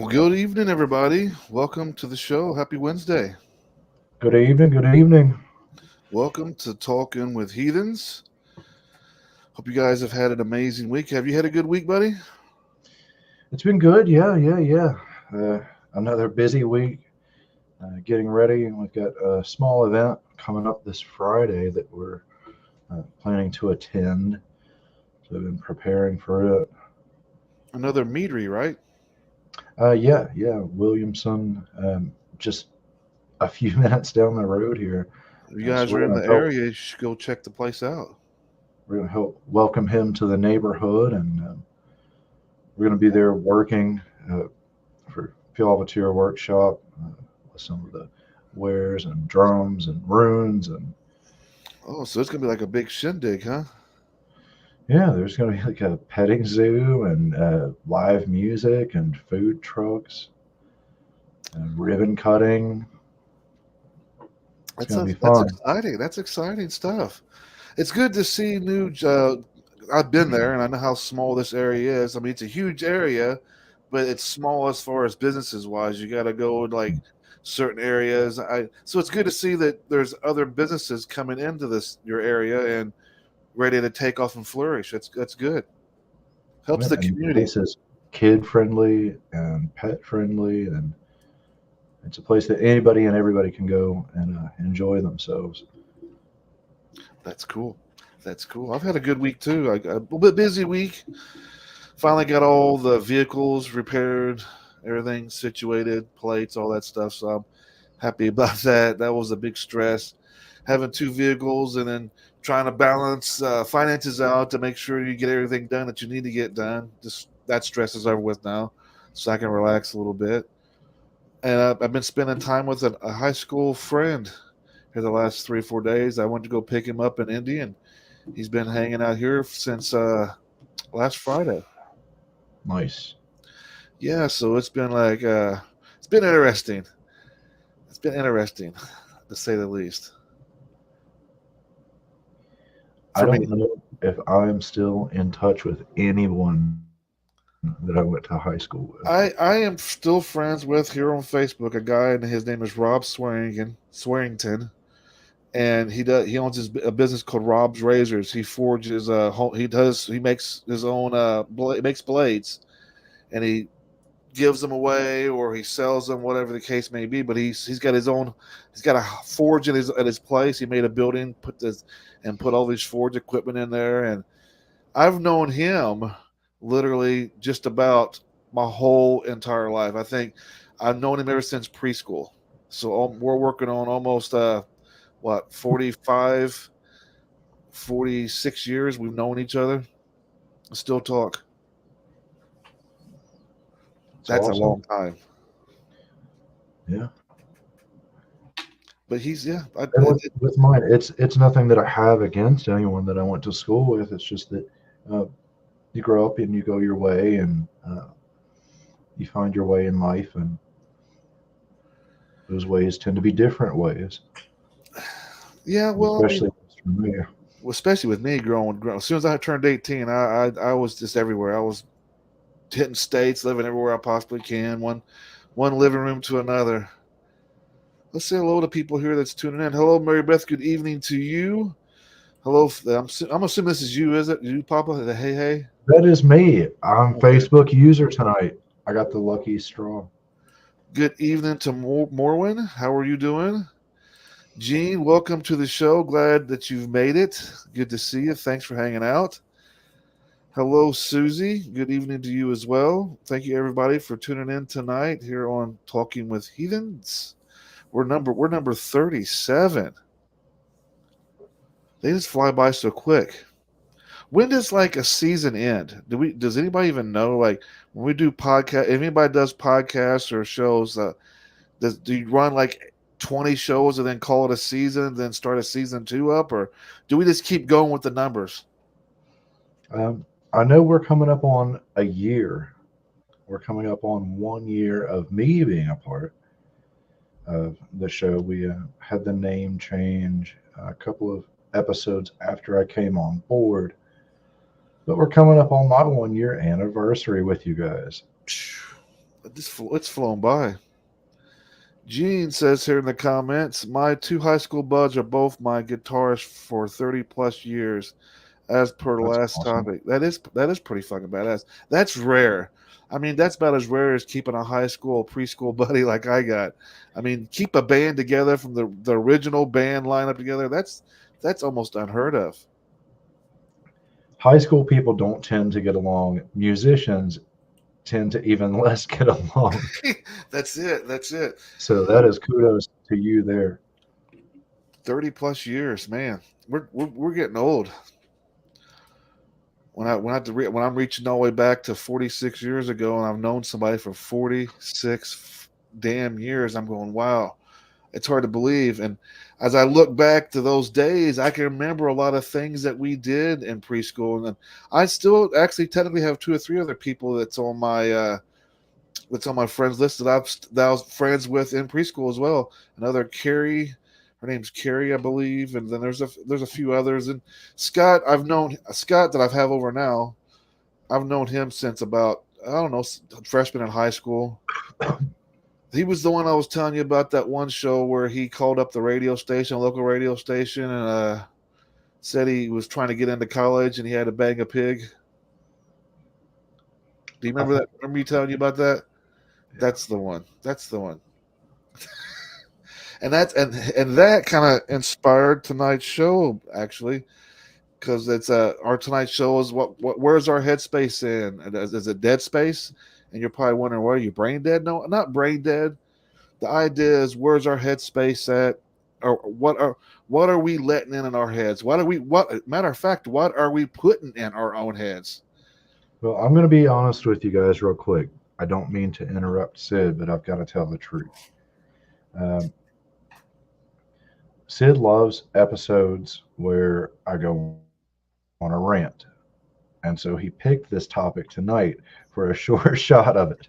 Well, good evening, everybody. Welcome to the show. Happy Wednesday. Good evening. Good evening. Welcome to Talking with Heathens. Hope you guys have had an amazing week. Have you had a good week, buddy? It's been good. Yeah. Another busy week. Getting ready. We've got a small event coming up this Friday that we're planning to attend. So we've been preparing for it. Another meadery, right? Yeah. Williamson, just a few minutes down the road here. If you So guys are we're in going the to help. area, you should go check the place out. We're going to help welcome him to the neighborhood, and we're going to be there working for Pilavatir workshop with some of the wares and drums and runes, and Oh, so it's going to be like a big shindig, huh? yeah, there's going to be like a petting zoo and live music and food trucks and ribbon cutting. It's That's going to be that's fun. exciting. That's exciting stuff. It's good to see new. I've been there, and I know how small this area is. I mean, it's a huge area, but it's small as far as businesses wise. You got to go to, like, certain areas. So it's good to see that there's other businesses coming into this your area and ready to take off and flourish. That's good. Helps Yeah, the and the community. place is kid friendly and pet friendly, and it's a place that anybody and everybody can go and enjoy themselves. That's cool. That's cool. I've had a good week too. A little bit busy week. Finally got all the vehicles repaired, everything situated, plates, all that stuff. So I'm happy about that. That was a big stress. Having two vehicles and then trying to balance finances out to make sure you get everything done that you need to get done. Just that stress is over with now, so I can relax a little bit. And I've been spending time with a high school friend here the last 3 or 4 days. I went to go pick him up in Indy, and he's been hanging out here since last Friday. Nice. Yeah, so it's been interesting. It's been interesting, to say the least, I for me. don't know if I'm still in touch with anyone that I went to high school with. I am still friends with here on Facebook a guy, and his name is Rob Swearington, and he owns a business called Rob's Razors. He forges he makes his own makes blades, and he gives them away or he sells them, whatever the case may be. But he's got his own. He's got a forge at his place. He made a building, put all this forge equipment in there, and I've known him literally just about my whole entire life. I think I've known him ever since preschool. So we're working on almost 45, 46 years we've known each other. Still talk. It's That's a awesome. long time. Yeah. But he's yeah. And with mine, it's nothing that I have against anyone that I went to school with. It's just that uh, you grow up and you go your way, and you find your way in life, and those ways tend to be different ways, Yeah, well, I mean, especially for me. especially with me growing. As soon as I turned 18, I was just everywhere. I was hitting states, living everywhere I possibly can. One living room to another. Let's say hello to people here that's tuning in. Hello, Mary Beth. Good evening to you. Hello. I'm assuming this is you, is it? You, Papa? Hey. That is me. I'm Okay. Facebook user tonight. I got the lucky straw. Good evening to Morwin. How are you doing? Gene, welcome to the show. Glad that you've made it. Good to see you. Thanks for hanging out. Hello, Susie. Good evening to you as well. Thank you, everybody, for tuning in tonight here on Talking with Heathens. We're number 37. They just fly by so quick. When does like a season end? Does anybody even know? Like when we do podcast, if anybody does podcasts or shows, do you run like 20 shows and then call it a season, then start a season two up, or do we just keep going with the numbers? I know we're coming up on a year. We're coming up on 1 year of me being a part of the show. We had the name change a couple of episodes after I came on board, but we're coming up on my 1 year anniversary with you guys. It's flown by. Gene says here in the comments, my two high school buds are both my guitarists for 30 plus years, as per the That's last awesome. topic. That is pretty fucking badass. That's rare. I mean, that's about as rare as keeping a high school, preschool buddy like I got. I mean, keep a band together from the original band lineup together. That's almost unheard of. High school people don't tend to get along. Musicians tend to even less get along. That's it. That's it. So that is kudos to you there. 30 plus years, man. We're getting old. When I'm reaching all the way back to 46 years ago, and I've known somebody for 46 damn years, I'm going, wow, it's hard to believe. And as I look back to those days, I can remember a lot of things that we did in preschool, and I still actually technically have two or three other people that's on my friends list that I was friends with in preschool as well. Another Carrie, her name's Carrie, I believe, and then there's a few others. And Scott, I've known Scott that I've have over now. I've known him since about, I don't know, freshman in high school. He was the one I was telling you about, that one show where he called up the radio station, local radio station, and said he was trying to get into college and he had to bang a pig. Do you remember that? Remember me telling you about that? Yeah. That's the one. That's the one. And that kind of inspired tonight's show, actually, because it's our tonight's show is what where's our headspace in? Is it dead space? And you're probably wondering, what are you, brain dead? No, not brain dead. The idea is, where's our headspace at, or what are we letting in our heads? Matter of fact, what are we putting in our own heads? Well, I'm going to be honest with you guys real quick. I don't mean to interrupt Sid, but I've got to tell the truth. Um, Sid loves episodes where I go on a rant. And so he picked this topic tonight for a short shot of it.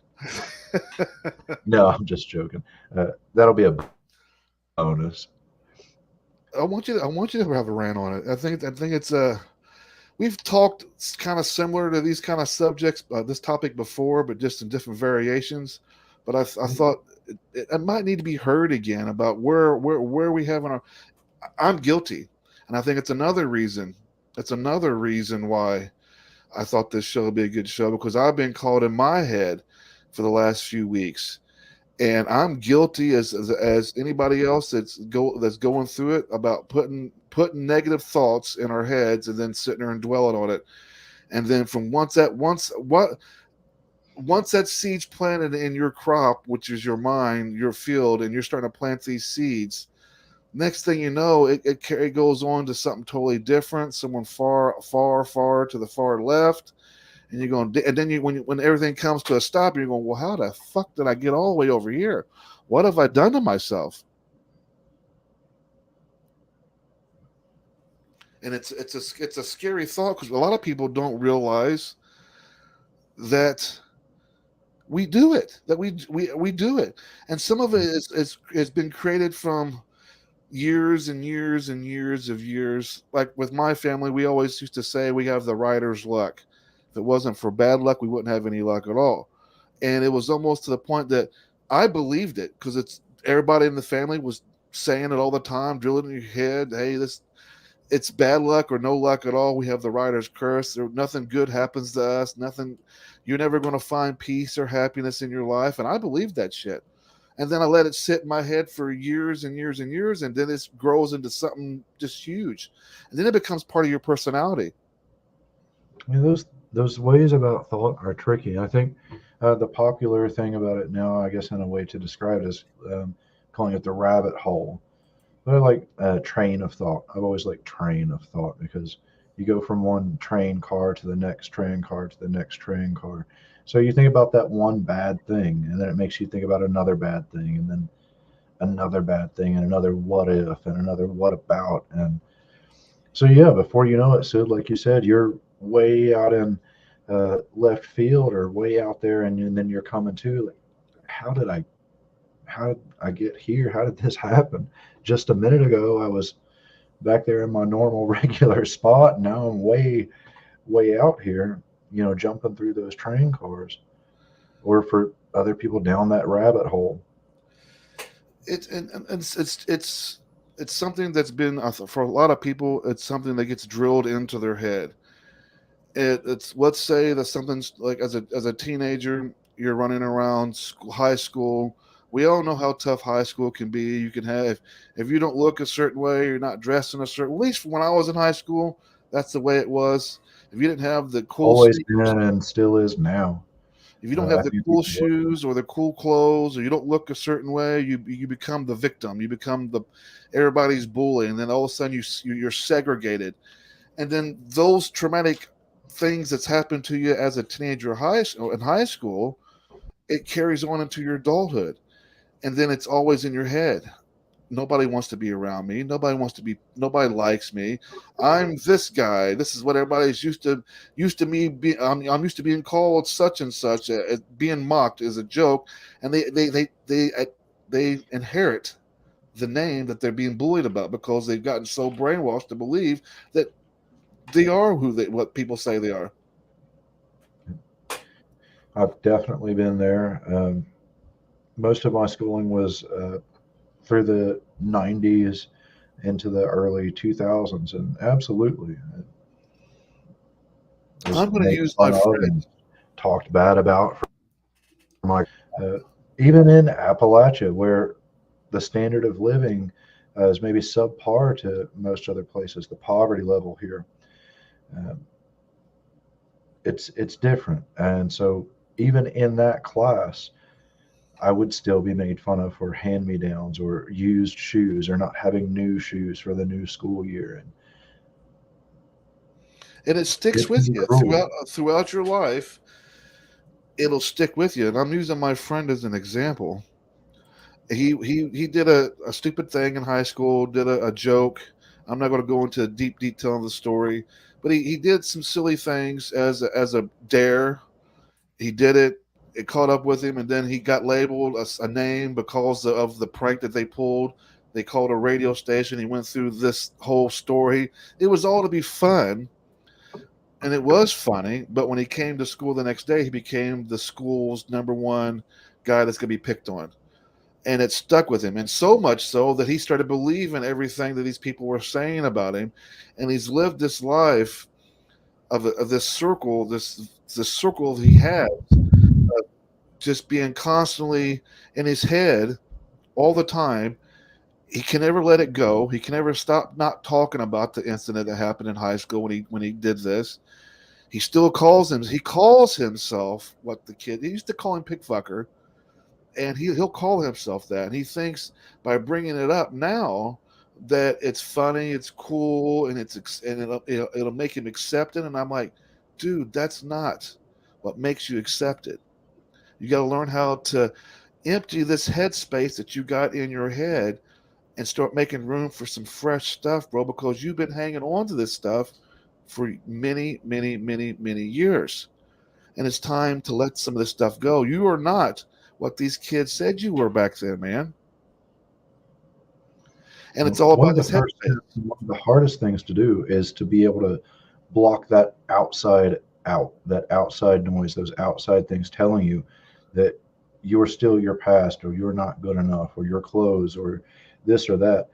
No, I'm just joking. That'll be a bonus. I want you to have a rant on it. I think it's we've talked kind of similar to these kind of subjects, this topic before, but just in different variations. But I thought it might need to be heard again about where we have in our. I'm guilty, and I think it's another reason. It's another reason why I thought this show would be a good show, because I've been caught in my head for the last few weeks, and I'm guilty as anybody else that's going through it, about putting negative thoughts in our heads and then sitting there and dwelling on it, and then from once that seed's planted in your crop, which is your mind, your field, and you're starting to plant these seeds. Next thing you know, it goes on to something totally different. Someone far to the far left, and you're going. And then when everything comes to a stop, you're going, well, how the fuck did I get all the way over here? What have I done to myself? And it's a scary thought, because a lot of people don't realize that we do it. That we do it, and some of it has been created from years and years and years of years. Like with my family, we always used to say we have the writer's luck. If it wasn't for bad luck, we wouldn't have any luck at all. And it was almost to the point that I believed it, because it's everybody in the family was saying it all the time, drilling in your head, hey, it's bad luck or no luck at all. We have the writer's curse. Nothing good happens to us. Nothing. You're never going to find peace or happiness in your life. And I believed that shit. And then I let it sit in my head for years and years and years, and then it grows into something just huge, and then it becomes part of your personality. I mean, those ways about thought are tricky. I think the popular thing about it now, I guess, in a way to describe it, is calling it the rabbit hole. But I like train of thought. I've always liked train of thought, because you go from one train car to the next train car to the next train car. So you think about that one bad thing, and then it makes you think about another bad thing, and then another bad thing, and another what if, and another what about. And so, yeah, before you know it, Sid, like you said, you're way out in left field, or way out there, and then you're coming to, like, how did I get here? How did this happen? Just a minute ago, I was back there in my normal regular spot, and now I'm way out here, jumping through those train cars. Or for other people down that rabbit hole. It's something that's been for a lot of people. It's something that gets drilled into their head. It's let's say that something's like as a teenager, you're running around school, high school. We all know how tough high school can be. You can have if you don't look a certain way, you're not dressed in a certain. At least when I was in high school, that's the way it was. If you didn't have the cool Always sneakers, been and still is now. if you don't I have the think cool people look. shoes or the cool clothes, or you don't look a certain way, you become the victim. You become the everybody's bully, and then all of a sudden you're segregated, and then those traumatic things that's happened to you as a teenager in high school, it carries on into your adulthood, and then it's always in your head. Nobody wants to be around me. Nobody likes me. I'm this guy. This is what everybody's used to me be I'm used to being called such and such, being mocked as a joke, and they inherit the name that they're being bullied about because they've gotten so brainwashed to believe that they are what people say they are. I've definitely been there. Most of my schooling was through the 90s into the early 2000s, and absolutely it was I'm going to made use my fun of friend. and talked bad about from my even in Appalachia, where the standard of living is maybe subpar to most other places. The poverty level here, um, it's different, and so even in that class, I would still be made fun of for hand me downs or used shoes or not having new shoes for the new school year, and And it sticks it can with be you cruel. throughout your life. It'll stick with you. And I'm using my friend as an example. He did a stupid thing in high school, did a joke. I'm not going to go into deep detail of the story, but he did some silly things as a dare. He did it. It caught up with him, and then he got labeled a name because of the prank that they pulled. They called a radio station. He went through this whole story. It was all to be fun, and it was funny. But when he came to school the next day, he became the school's number one guy that's going to be picked on, and it stuck with him. And so much so that he started believing everything that these people were saying about him, and he's lived this life of this circle, this circle he had, just being constantly in his head all the time. He can never let it go. He can never stop not talking about the incident that happened in high school when he did this. He calls himself what the kid he used to call him pickfucker, and he'll call himself that. And he thinks by bringing it up now that it's funny, it's cool, and it'll make him accept it. And I'm like, dude, that's not what makes you accept it. You got to learn how to empty this headspace that you got in your head and start making room for some fresh stuff, bro, because you've been hanging on to this stuff for many, many, many, many years. And it's time to let some of this stuff go. You are not what these kids said you were back then, man. And it's all One about of the this first headspace. one of the hardest things to do is to be able to block that outside out, that outside noise, those outside things telling you that you're still your past or you're not good enough or your clothes or this or that.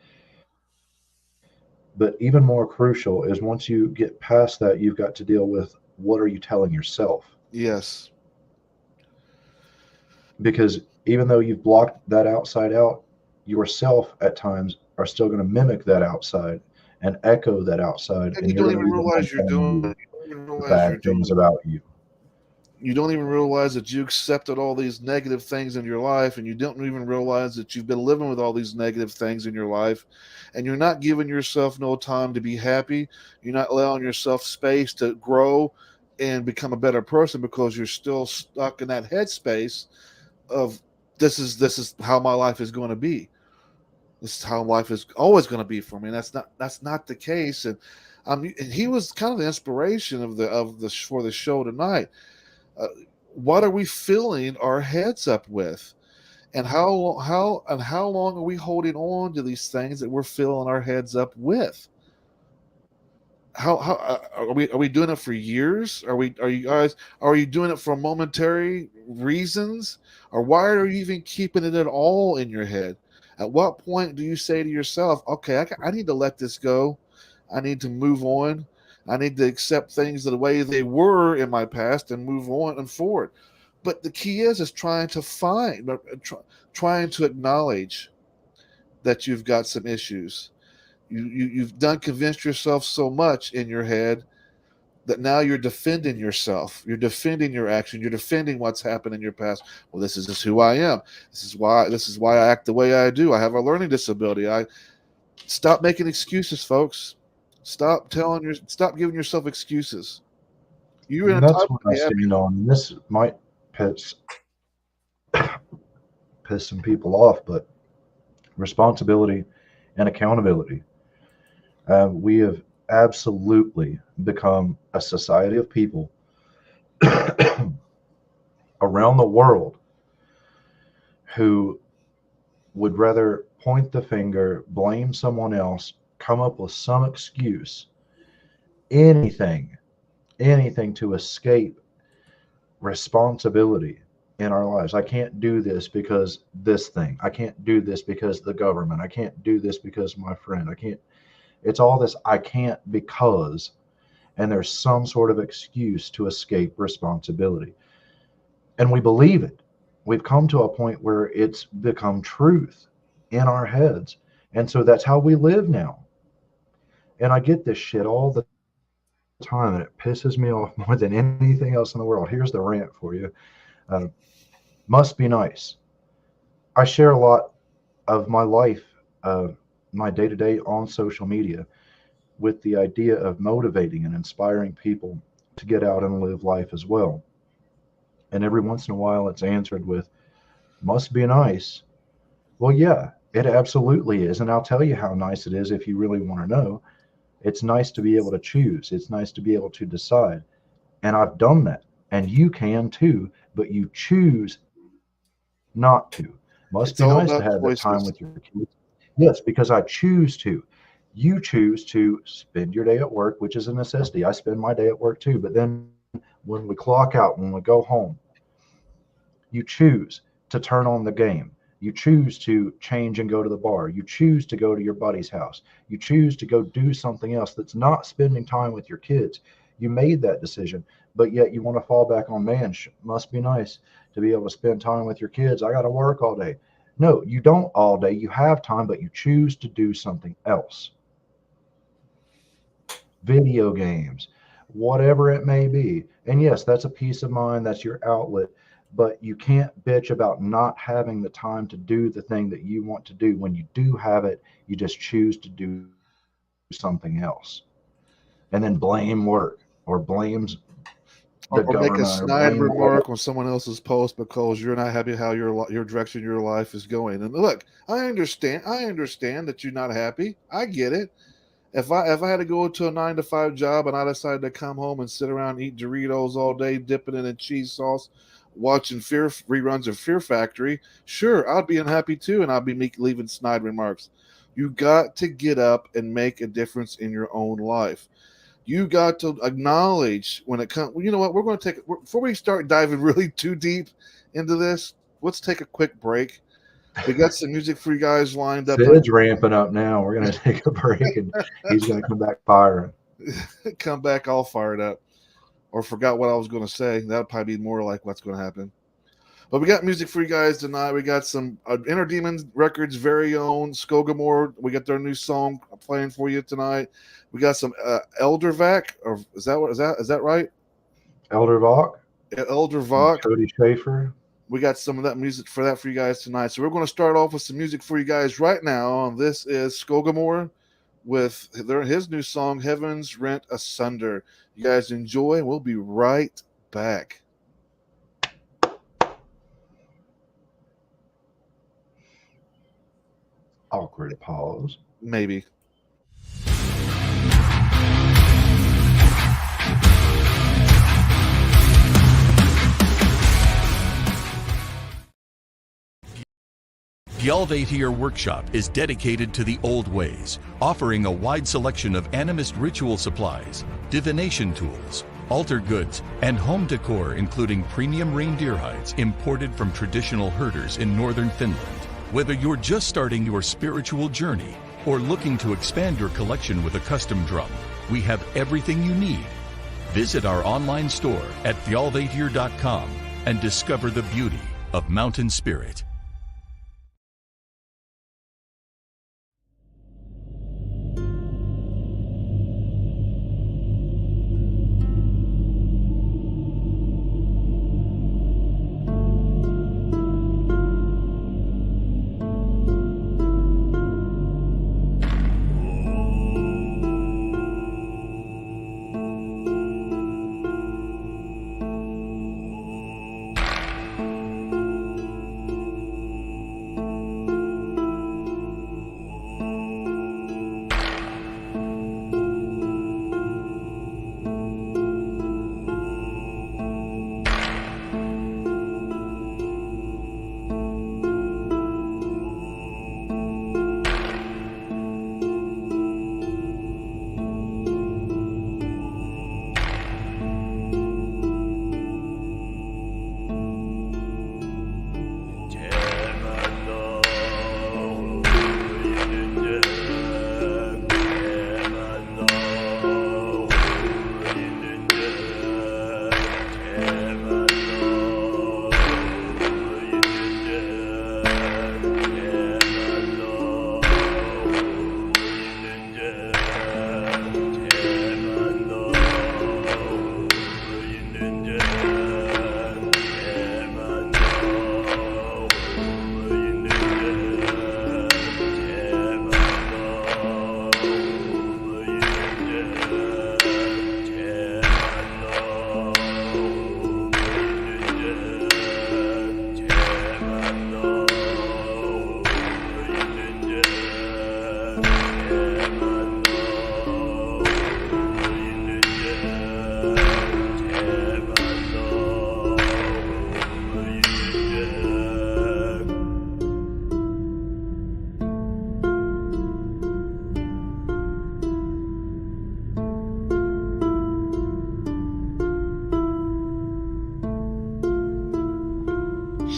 But even more crucial is once you get past that, you've got to deal with what are you telling yourself? Yes. Because even though you've blocked that outside out, yourself at times are still going to mimic that outside and echo that outside, And and you you're don't going to even be the one realize you're telling doing you it. You don't even the realize you're bad doing things it. about you. You don't even realize that you accepted all these negative things in your life, and you don't even realize that you've been living with all these negative things in your life, and you're not giving yourself no time to be happy. You're not allowing yourself space to grow and become a better person because you're still stuck in that headspace of this is how my life is going to be. This is how life is always going to be for me. And that's not the case. And he was kind of the inspiration of the for the show tonight. uh, what are we filling our heads up with, and how long are we holding on to these things that we're filling our heads up with? how are we doing it for years? Are you doing it for momentary reasons, or why are you even keeping it at all in your head? At what point do you say to yourself, okay, I need to let this go, I need to move on, I need to accept things the way they were in my past and move on and forward? But the key is trying to trying to acknowledge that you've got some issues. You've done convinced yourself so much in your head that now you're defending yourself. You're defending your action. You're defending what's happened in your past. Well, this is just who I am. This is why I act the way I do. I have a learning disability. I stop making excuses, folks. Stop giving yourself excuses. You're And that's entitled what to I be happy. stand on. And this might piss some people off, but responsibility and accountability. We have absolutely become a society of people around the world who would rather point the finger, blame someone else, come up with some excuse, anything to escape responsibility in our lives. I can't do this because this thing. I can't do this because the government. I can't do this because my friend. I can't. It's all this I can't because, and there's some sort of excuse to escape responsibility. And we believe it. We've come to a point where it's become truth in our heads. And so that's how we live now. And I get this shit all the time, and it pisses me off more than anything else in the world. Here's the rant for you. Must be nice. I share a lot of my life, my day-to-day on social media, with the idea of motivating and inspiring people to get out and live life as well. And every once in a while it's answered with, must be nice. Well, yeah, it absolutely is. And I'll tell you how nice it is if you really want to know. It's nice to be able to choose. It's nice to be able to decide. And I've done that. And you can too, but you choose not to. Must It's be all nice to about have that time choices. with your kids. Yes, because I choose to. You choose to spend your day at work, which is a necessity. I spend my day at work too. But then when we clock out, when we go home, you choose to turn on the game. You choose to change and go to the bar. You choose to go to your buddy's house. You choose to go do something else that's not spending time with your kids. You made that decision, but yet you want to fall back on, man, must be nice to be able to spend time with your kids. I got to work all day. No, you don't all day. You have time, but you choose to do something else. Video games, whatever it may be. And yes, that's a peace of mind. That's your outlet. But you can't bitch about not having the time to do the thing that you want to do. When you do have it, you just choose to do something else. And then blame work or blames the Or make a government or snide blame remark on someone else's post because you're not happy how your direction your life is going. And look, I understand that you're not happy. I get it. If I had to go to a 9 to 5 job and I decided to come home and sit around and eat Doritos all day, dipping it in cheese sauce, watching reruns of Fear Factory, sure, I'd be unhappy too, and I'd be leaving snide remarks. You got to get up and make a difference in your own life. You got to acknowledge when it comes. Well, you know what? We're going to take before we start diving really too deep into this. Let's take a quick break. We got some music for you guys lined up. Sid's ramping up now. We're going to take a break, and he's going to come back firing. Come back all fired up. Or forgot what I was going to say. That'll probably be more like what's going to happen. But we got music for you guys tonight. We got some Inner Demon Records' very own Skogamore. We got their new song playing for you tonight. We got some Eldervac, or is that right? Eldervac. Eldervac. Cody Schaefer. We got some of that music for you guys tonight. So we're going to start off with some music for you guys right now. This is Skogamore with his new song, Heathens Rent Asunder. You guys enjoy. We'll be right back. Awkward pause. Maybe. Thjalvatir Workshop is dedicated to the old ways, offering a wide selection of animist ritual supplies, divination tools, altar goods, and home decor, including premium reindeer hides imported from traditional herders in northern Finland. Whether you're just starting your spiritual journey or looking to expand your collection with a custom drum, we have everything you need. Visit our online store at thjalvatir.com and discover the beauty of mountain spirit.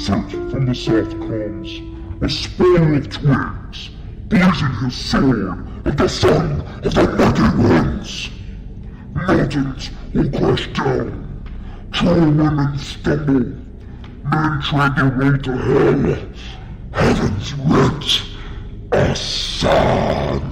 Sent from the south comes a sparrow of twigs, blazing his sword at the sun of the mighty winds. Mountains will crash down, tall women stumble, men tread their way to hell, heavens rent asunder.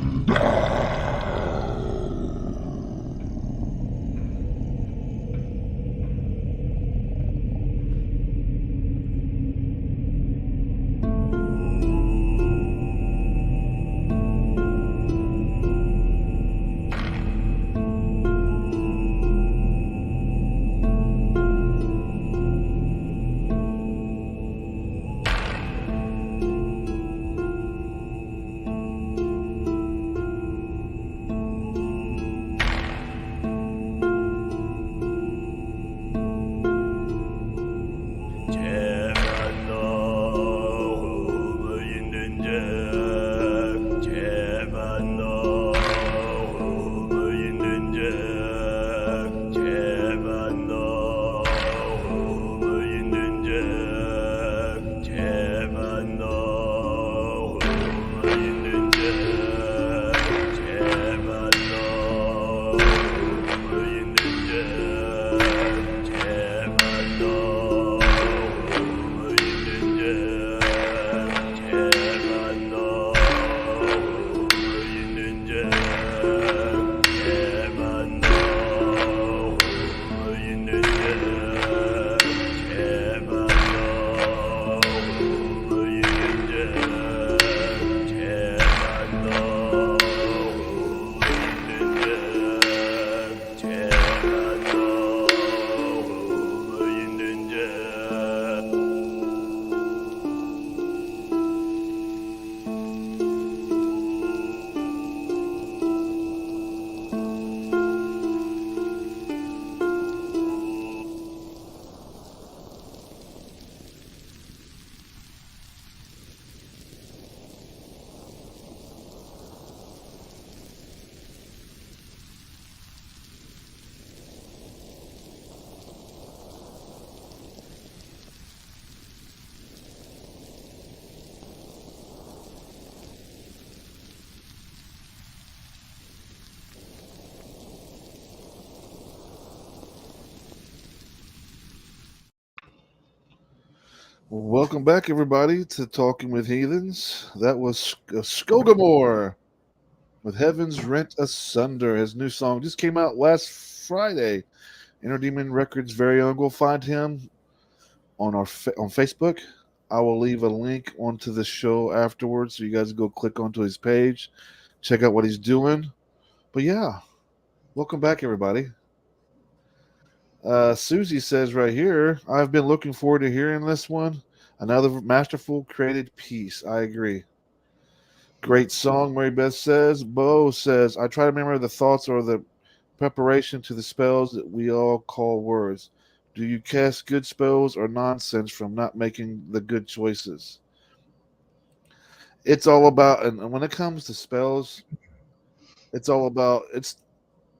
Welcome back, everybody, to Talking with Heathens. That was Skogamore with Heavens Rent Asunder. His new song just came out last Friday. Inner Demon Records' very own. Go find him on on Facebook. I will leave a link onto the show afterwards, so you guys go click onto his page, check out what he's doing. But yeah, welcome back, everybody. Susie says right here, I've been looking forward to hearing this one. Another masterful created piece. I agree. Great song, Mary Beth says. Bo says, I try to remember the thoughts or the preparation to the spells that we all call words. Do you cast good spells or nonsense from not making the good choices? It's all about, and when it comes to spells, it's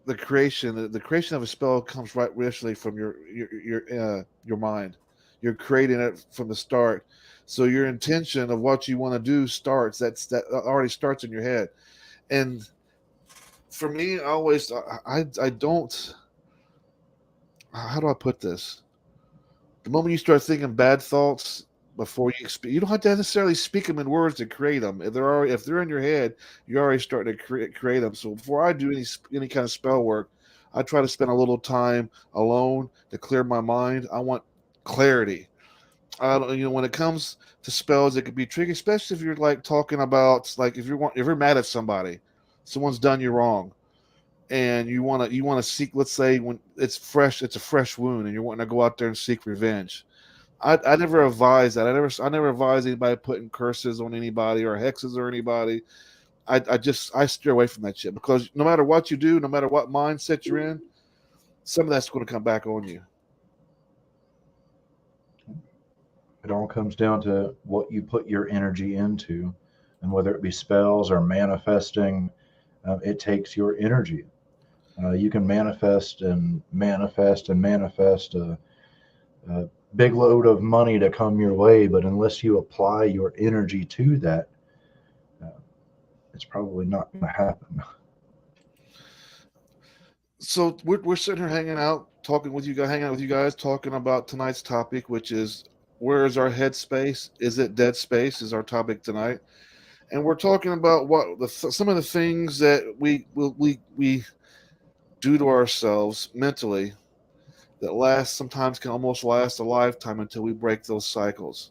the creation. The creation of a spell comes right initially from your mind. You're creating it from the start. So your intention of what you want to do starts. That already starts in your head. And for me, I don't. How do I put this? The moment you start thinking bad thoughts before you don't have to necessarily speak them in words to create them. If they're in your head, you're already starting to create them. So before I do any kind of spell work, I try to spend a little time alone to clear my mind. I want clarity. I don't, when it comes to spells, it could be tricky, especially if you're like talking about like if you're mad at somebody, someone's done you wrong, and you want to seek. Let's say when it's fresh, it's a fresh wound, and you're wanting to go out there and seek revenge. I never advise that. I never advise anybody putting curses on anybody or hexes or anybody. I steer away from that shit because no matter what you do, no matter what mindset you're in, some of that's going to come back on you. It all comes down to what you put your energy into, and whether it be spells or manifesting, it takes your energy. You can manifest and manifest and manifest a big load of money to come your way, but unless you apply your energy to that, uh, it's probably not going to happen. So we're sitting here hanging out, hanging out with you guys, talking about tonight's topic, which is where is our headspace? Is it dead space? Is our topic tonight, and we're talking about some of the things that we do to ourselves mentally that sometimes can almost last a lifetime until we break those cycles.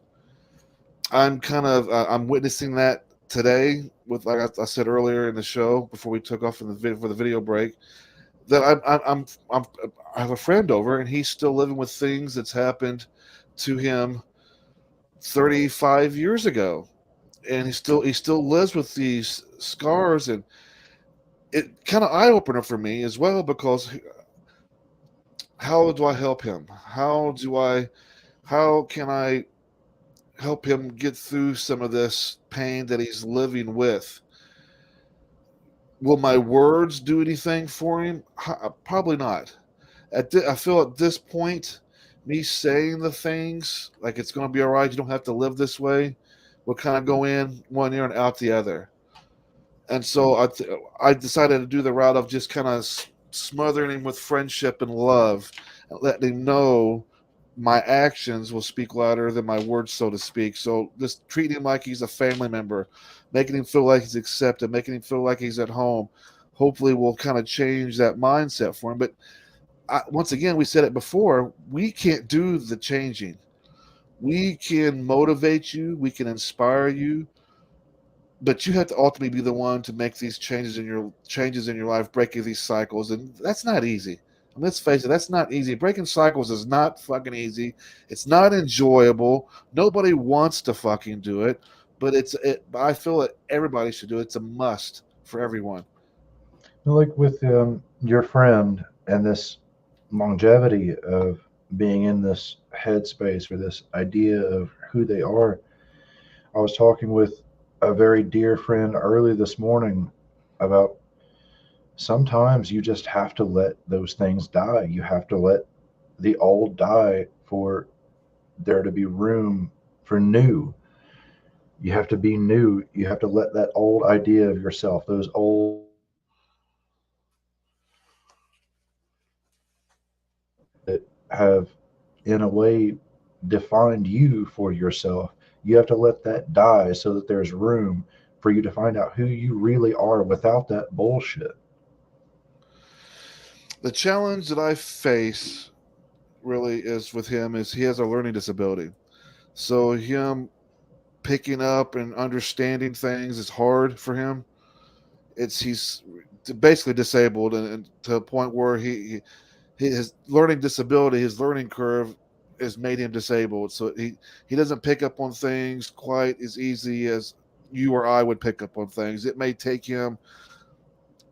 I'm witnessing that today with like I said earlier in the show before we took off for the video break that I have a friend over and he's still living with things that's happened to him 35 years ago, and he still lives with these scars, and it kind of eye opener for me as well because how do I help him? How can I help him get through some of this pain that he's living with? Will my words do anything for him? Probably not. I feel at this point, me saying the things like it's going to be all right, you don't have to live this way, will kind of go in one ear and out the other. And so I decided to do the route of just kind of smothering him with friendship and love, and letting him know my actions will speak louder than my words, so to speak. So just treating him like he's a family member, making him feel like he's accepted, making him feel like he's at home. Hopefully, will kind of change that mindset for him. But once again, we said it before, we can't do the changing. We can motivate you, we can inspire you, but you have to ultimately be the one to make these changes in your life, breaking these cycles, and that's not easy. And let's face it, that's not easy. Breaking cycles is not fucking easy. It's not enjoyable. Nobody wants to fucking do it, but I feel that everybody should do it. It's a must for everyone. Like with your friend and this longevity of being in this headspace or this idea of who they are. I was talking with a very dear friend early this morning about sometimes you just have to let those things die. You have to let the old die for there to be room for new. You have to be new. You have to let that old idea of yourself, those old that have, in a way, defined you for yourself. You have to let that die so that there's room for you to find out who you really are without that bullshit. The challenge that I face really is with him is he has a learning disability. So him picking up and understanding things is hard for him. He's basically disabled, and to a point where his learning disability, his learning curve, has made him disabled. So he doesn't pick up on things quite as easy as you or I would pick up on things. It may take him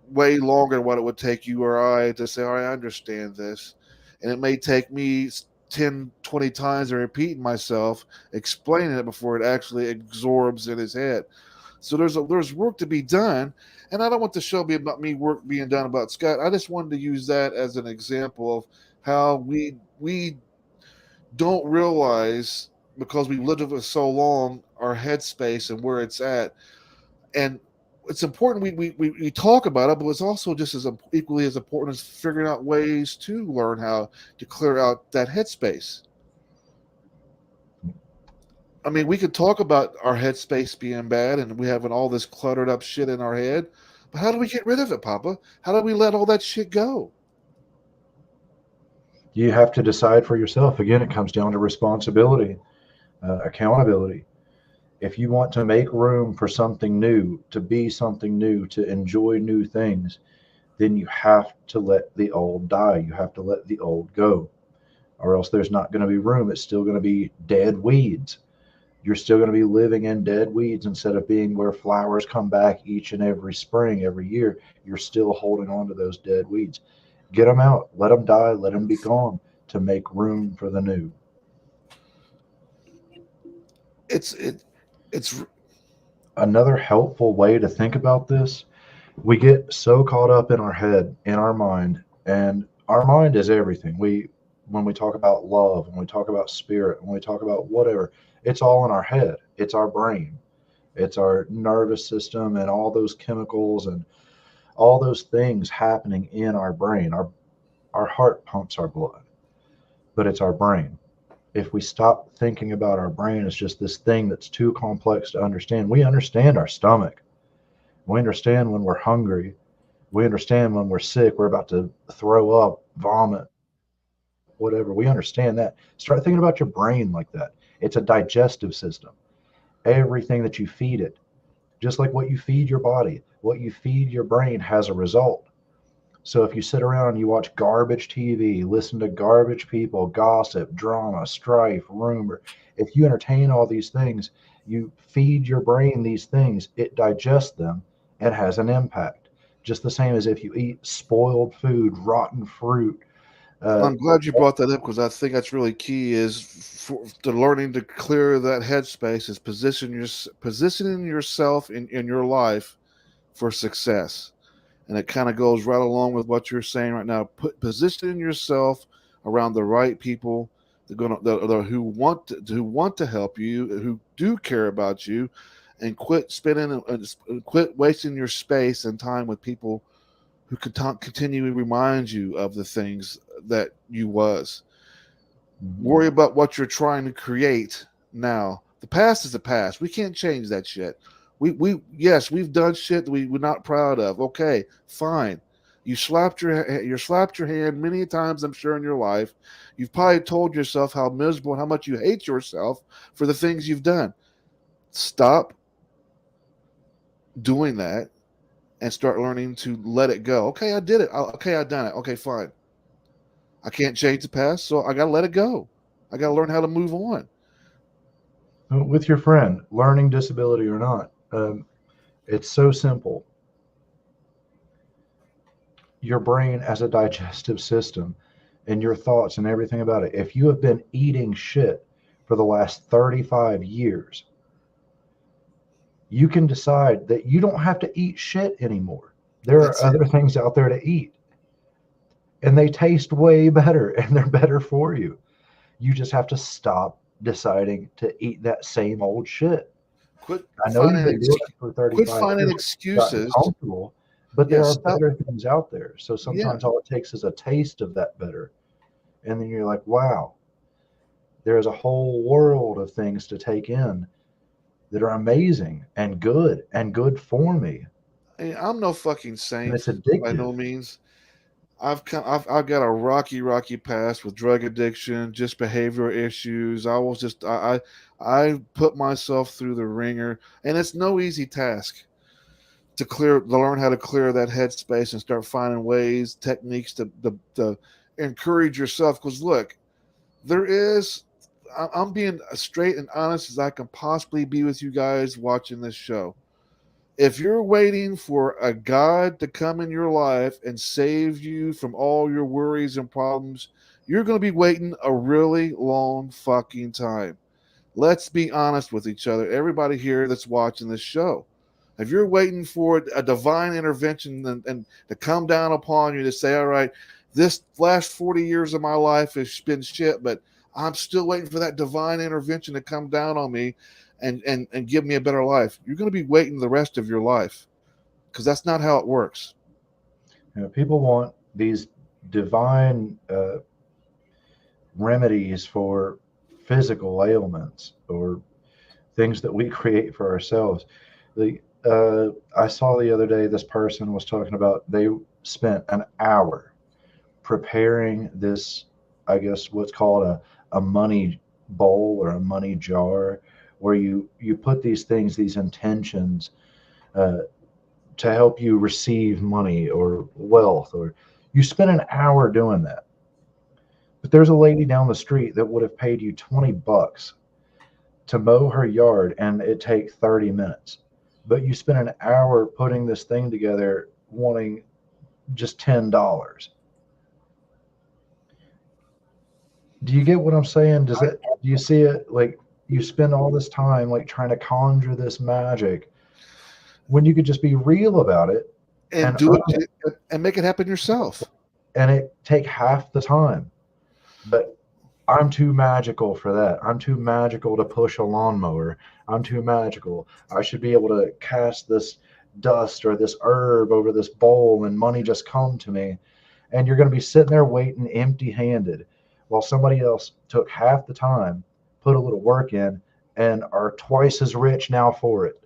way longer than what it would take you or I to say, all right, I understand this. And it may take me 10, 20 times of repeating myself, explaining it before it actually absorbs in his head. So there's work to be done. And I don't want the show to be about me work being done about Scott. I just wanted to use that as an example of how we don't realize, because we've lived with it so long, our headspace and where it's at. And it's important we talk about it, but it's also just as equally as important as figuring out ways to learn how to clear out that headspace. I mean, we could talk about our headspace being bad and we having all this cluttered up shit in our head, but how do we get rid of it, Papa? How do we let all that shit go? You have to decide for yourself. Again, it comes down to responsibility, accountability. If you want to make room for something new, to be something new, to enjoy new things, then you have to let the old die. You have to let the old go, or else there's not going to be room. It's still going to be dead weeds. You're still going to be living in dead weeds instead of being where flowers come back each and every spring, every year. You're still holding on to those dead weeds. Get them out. Let them die. Let them be gone to make room for the new. It's Another helpful way to think about this. We get so caught up in our head, in our mind, and our mind is everything. When we talk about love, when we talk about spirit, when we talk about whatever, it's all in our head. It's our brain. It's our nervous system and all those chemicals and all those things happening in our brain. Our heart pumps our blood, but it's our brain. If we stop thinking about our brain as just this thing that's too complex to understand, we understand our stomach. We understand when we're hungry. We understand when we're sick, we're about to throw up, vomit, whatever. We understand that. Start thinking about your brain like that. It's a digestive system. Everything that you feed it, just like what you feed your body, what you feed your brain has a result. So if you sit around and you watch garbage TV, listen to garbage people, gossip, drama, strife, rumor, if you entertain all these things, you feed your brain these things, it digests them and has an impact. Just the same as if you eat spoiled food, rotten fruit. I'm glad you brought that up, because I think that's really key. Is to learning to clear that headspace is positioning yourself in your life for success. And it kind of goes right along with what you're saying right now. Positioning yourself around the right people who want to help you, who do care about you, and quit wasting your space and time with people who can continually remind you of the things that you was. Worry about what you're trying to create now. The past is the past. We can't change that shit. Yes, we've done shit that we're not proud of. Okay, fine. You slapped your hand many times, I'm sure, in your life. You've probably told yourself how miserable and how much you hate yourself for the things you've done. Stop doing that and start learning to let it go. Okay, I did it. Okay, I done it. Okay, fine. I can't change the past, so I got to let it go. I got to learn how to move on. With your friend, learning disability or not, it's so simple. Your brain as a digestive system and your thoughts and everything about it. If you have been eating shit for the last 35 years, you can decide that you don't have to eat shit anymore. There are other things out there to eat, and they taste way better and they're better for you. You just have to stop deciding to eat that same old shit. Quit I know you've been doing it for 35 quit finding years. excuses. Comfortable, but there are better things out there. So sometimes all it takes is a taste of that better. And then you're like, wow, there is a whole world of things to take in that are amazing and good for me. Hey, I'm no fucking And saint it's by no addictive. means. I've got a rocky past with drug addiction, just behavioral issues. I put myself through the ringer, and it's no easy task to learn how to clear that headspace and start finding ways, techniques to encourage yourself. Because look, there is. I'm being as straight and honest as I can possibly be with you guys watching this show. If you're waiting for a God to come in your life and save you from all your worries and problems, you're going to be waiting a really long fucking time. Let's be honest with each other. Everybody here that's watching this show. If you're waiting for a divine intervention and to come down upon you to say, all right, this last 40 years of my life has been shit, but I'm still waiting for that divine intervention to come down on me and give me a better life. You're going to be waiting the rest of your life because that's not how it works. People want these divine remedies for physical ailments or things that we create for ourselves. I saw the other day this person was talking about they spent an hour preparing this, I guess what's called a money bowl or a money jar, where you put these things, these intentions, uh, to help you receive money or wealth, or you spend an hour doing that. But there's a lady down the street that would have paid you $20 to mow her yard and it take 30 minutes. But you spend an hour putting this thing together wanting just $10. Do you get what I'm saying? Do you see it? Like, you spend all this time like trying to conjure this magic when you could just be real about it And earn it, and make it happen yourself. and it take half the time. But I'm too magical for that. I'm too magical to push a lawnmower. I'm too magical. I should be able to cast this dust or this herb over this bowl and money just come to me. And you're going to be sitting there waiting empty handed while somebody else took half the time, put a little work in, and are twice as rich now for it.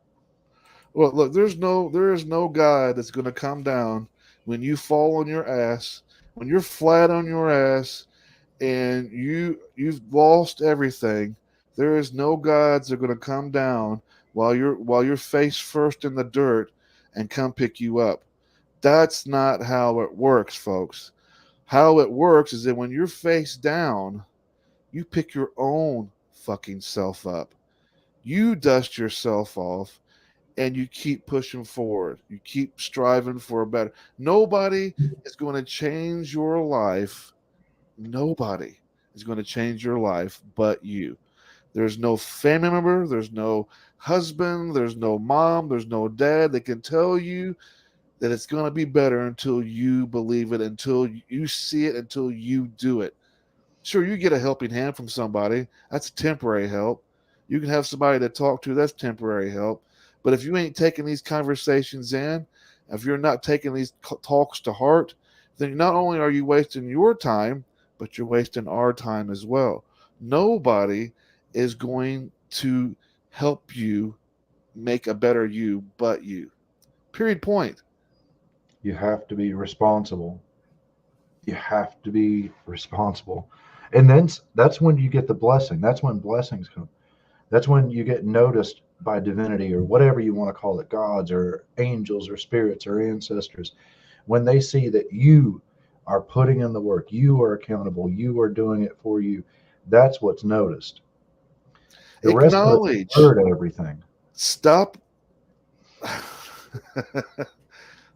Well, look, there is no God that's going to come down when you fall on your ass, when you're flat on your ass, and you've lost everything. There is no gods that are going to come down while you're face first in the dirt and come pick you up. That's not how it works, folks. How it works is that when you're face down, you pick your own fucking self up. You dust yourself off and you keep pushing forward. You keep striving for a better. Nobody is going to change your life. Nobody is going to change your life but you. There's no family member, there's no husband, there's no mom, there's no dad that can tell you that it's going to be better until you believe it, until you see it, until you do it. Sure, you get a helping hand from somebody. That's temporary help. You can have somebody to talk to. That's temporary help. But if you ain't taking these conversations in, if you're not taking these talks to heart, then not only are you wasting your time, but you're wasting our time as well. Nobody is going to help you make a better you but you. Period. Point. You have to be responsible. You have to be responsible. And then that's when you get the blessing. That's when blessings come. That's when you get noticed by divinity or whatever you want to call it, gods or angels or spirits or ancestors. When they see that you are putting in the work, you are accountable, you are doing it for you, that's what's noticed. The rest of it Acknowledge. is blurred everything. Stop.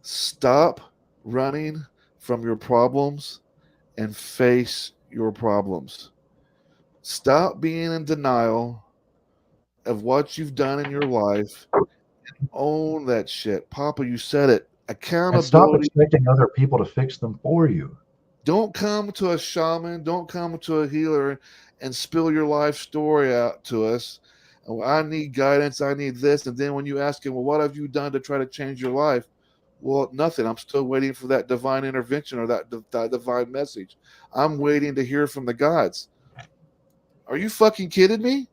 Stop running from your problems and face your problems. Stop being in denial of what you've done in your life. Own that shit. Papa, you said it. And stop Accountability. expecting other people to fix them for you. Don't come to a shaman, don't come to a healer and spill your life story out to us. Oh, I need guidance, I need this. And then when you ask him, well, what have you done to try to change your life? Well, nothing. I'm still waiting for that divine intervention or that divine message. I'm waiting to hear from the gods. Are you fucking kidding me?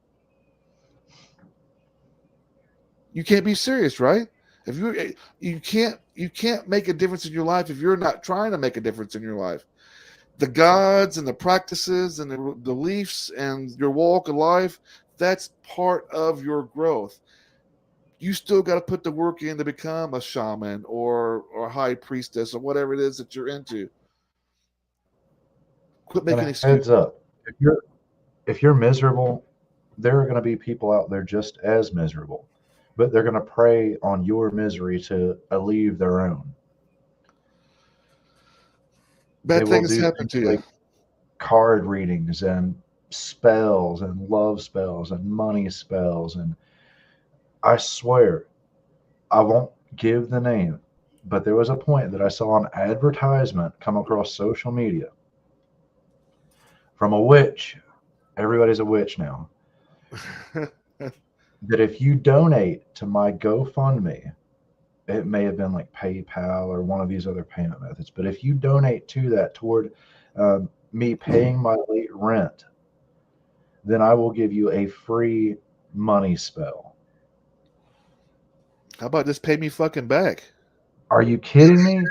You can't be serious, right? If you can't make a difference in your life if you're not trying to make a difference in your life. The gods and the practices and the beliefs and your walk of life, that's part of your growth. You still got to put the work in to become a shaman or a high priestess or whatever it is that you're into. Quit And making a excuses. heads up, if you're miserable, there are going to be people out there just as miserable, but they're going to prey on your misery to alleviate their own. They Bad will things do happen things to you. like card readings and spells and love spells and money spells. And I swear, I won't give the name, but there was a point that I saw an advertisement come across social media from a witch. Everybody's a witch now. That if you donate to my GoFundMe, it may have been like PayPal or one of these other payment methods, but if you donate to that toward me paying my late rent, then I will give you a free money spell. How about just pay me fucking back? Are you kidding me?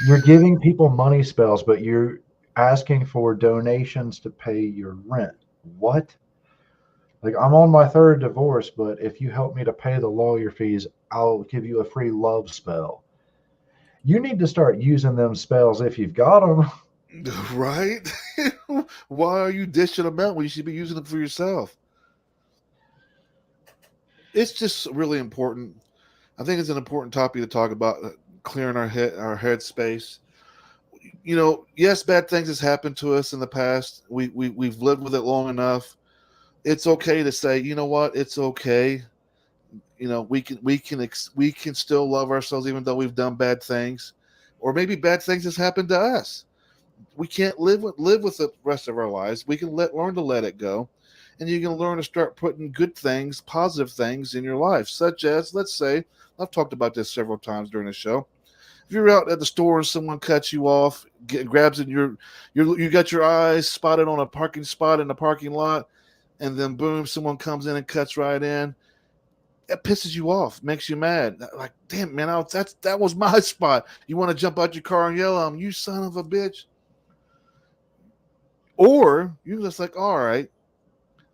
You're giving people money spells, but you're asking for donations to pay your rent. What? Like, I'm on my third divorce, but if you help me to pay the lawyer fees, I'll give you a free love spell. You need to start using them spells if you've got them. Right? Why are you dishing them out when you should be using them for yourself? It's just really important. I think it's an important topic to talk about, clearing our head space. You know, yes, bad things has happened to us in the past. We've lived with it long enough. It's okay to say, you know what, it's okay. You know, we can still love ourselves even though we've done bad things, or maybe bad things has happened to us. We can't live with the rest of our lives. We can learn to let it go, and you can learn to start putting good things, positive things in your life, such as, let's say, I've talked about this several times during the show. If you're out at the store and someone cuts you off, grabs in you got your eyes spotted on a parking spot in the parking lot, and then boom, someone comes in and cuts right in. It pisses you off, makes you mad. Like, damn, man, that was my spot. You want to jump out your car and yell at them, you son of a bitch. Or you're just like, all right,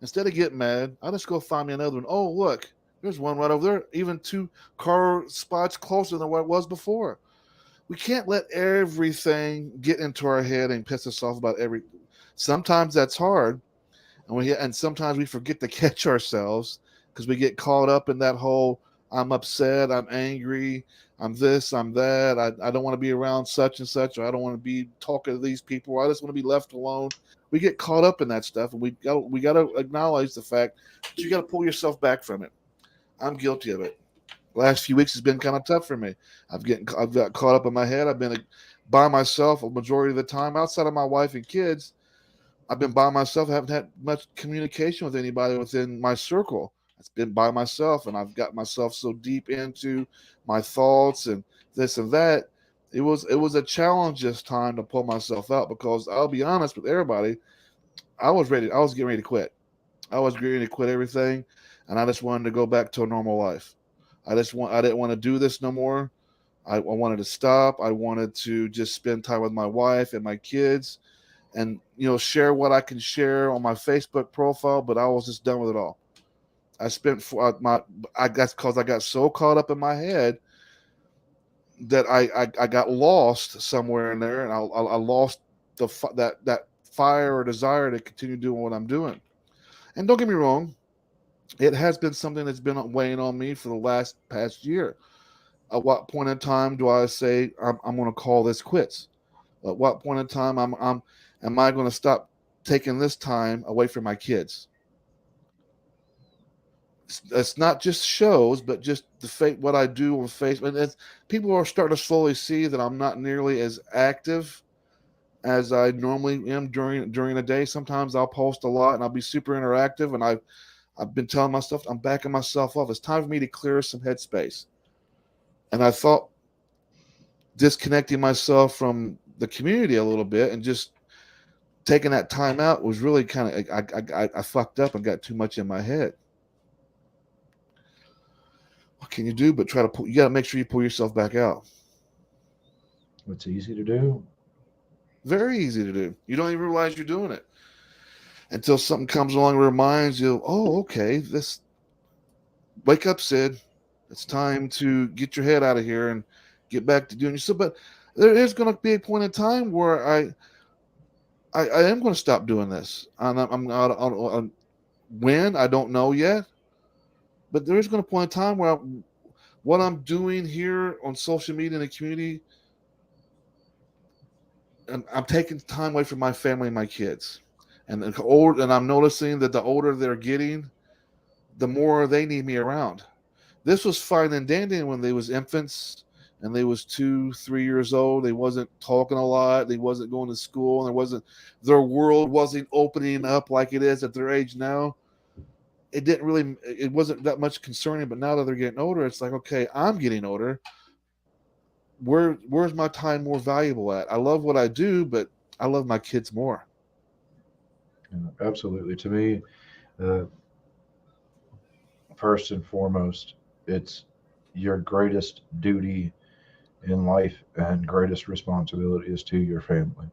instead of getting mad, I'll just go find me another one. Oh, look, there's one right over there, even 2 car spots closer than what it was before. We can't let everything get into our head and piss us off about everything. Sometimes that's hard, and sometimes we forget to catch ourselves because we get caught up in that whole I'm upset, I'm angry, I'm this, I'm that, I don't want to be around such and such, or I don't want to be talking to these people, or I just want to be left alone. We get caught up in that stuff, and we got to acknowledge the fact that you got to pull yourself back from it. I'm guilty of it. Last few weeks has been kind of tough for me. I've got caught up in my head. I've been by myself a majority of the time. Outside of my wife and kids, I've been by myself. I haven't had much communication with anybody within my circle. It's been by myself, and I've got myself so deep into my thoughts and this and that. It was a challenge this time to pull myself out, because I'll be honest with everybody, I was getting ready to quit. I was getting ready to quit everything, and I just wanted to go back to a normal life. I didn't want to do this no more. I wanted to stop. I wanted to just spend time with my wife and my kids, and share what I can share on my Facebook profile. But I was just done with it all. I guess because I got so caught up in my head that I got lost somewhere in there, and I lost that fire or desire to continue doing what I'm doing. And don't get me wrong, it has been something that's been weighing on me for the past year. At what point in time do I say I'm going to call this quits? At what point in time am I going to stop taking this time away from my kids? It's not just shows, but just what I do on Facebook. And people are starting to slowly see that I'm not nearly as active as I normally am during the day. Sometimes I'll post a lot and I'll be super interactive, and I've been telling myself I'm backing myself off. It's time for me to clear some headspace. And I thought disconnecting myself from the community a little bit and just taking that time out was really kind of I fucked up and got too much in my head. What can you do but try to pull? You got to make sure you pull yourself back out. It's easy to do. Very easy to do. You don't even realize you're doing it until something comes along and reminds you, oh, okay, this wake up, Sid. It's time to get your head out of here and get back to doing your stuff. But there is going to be a point in time where I am going to stop doing this. I'm not on when, I don't know yet. But there is going to be a point in time where what I'm doing here on social media in the community, and I'm taking time away from my family and my kids. And I'm noticing that the older they're getting, the more they need me around. This was fine and dandy when they was infants and they was 2-3 years old. They wasn't talking a lot. They wasn't going to school. And their world wasn't opening up like it is at their age now. It wasn't that much concerning. But now that they're getting older, it's like, okay, I'm getting older. Where's my time more valuable at? I love what I do, but I love my kids more. Absolutely. To me, first and foremost, it's your greatest duty in life and greatest responsibility is to your family.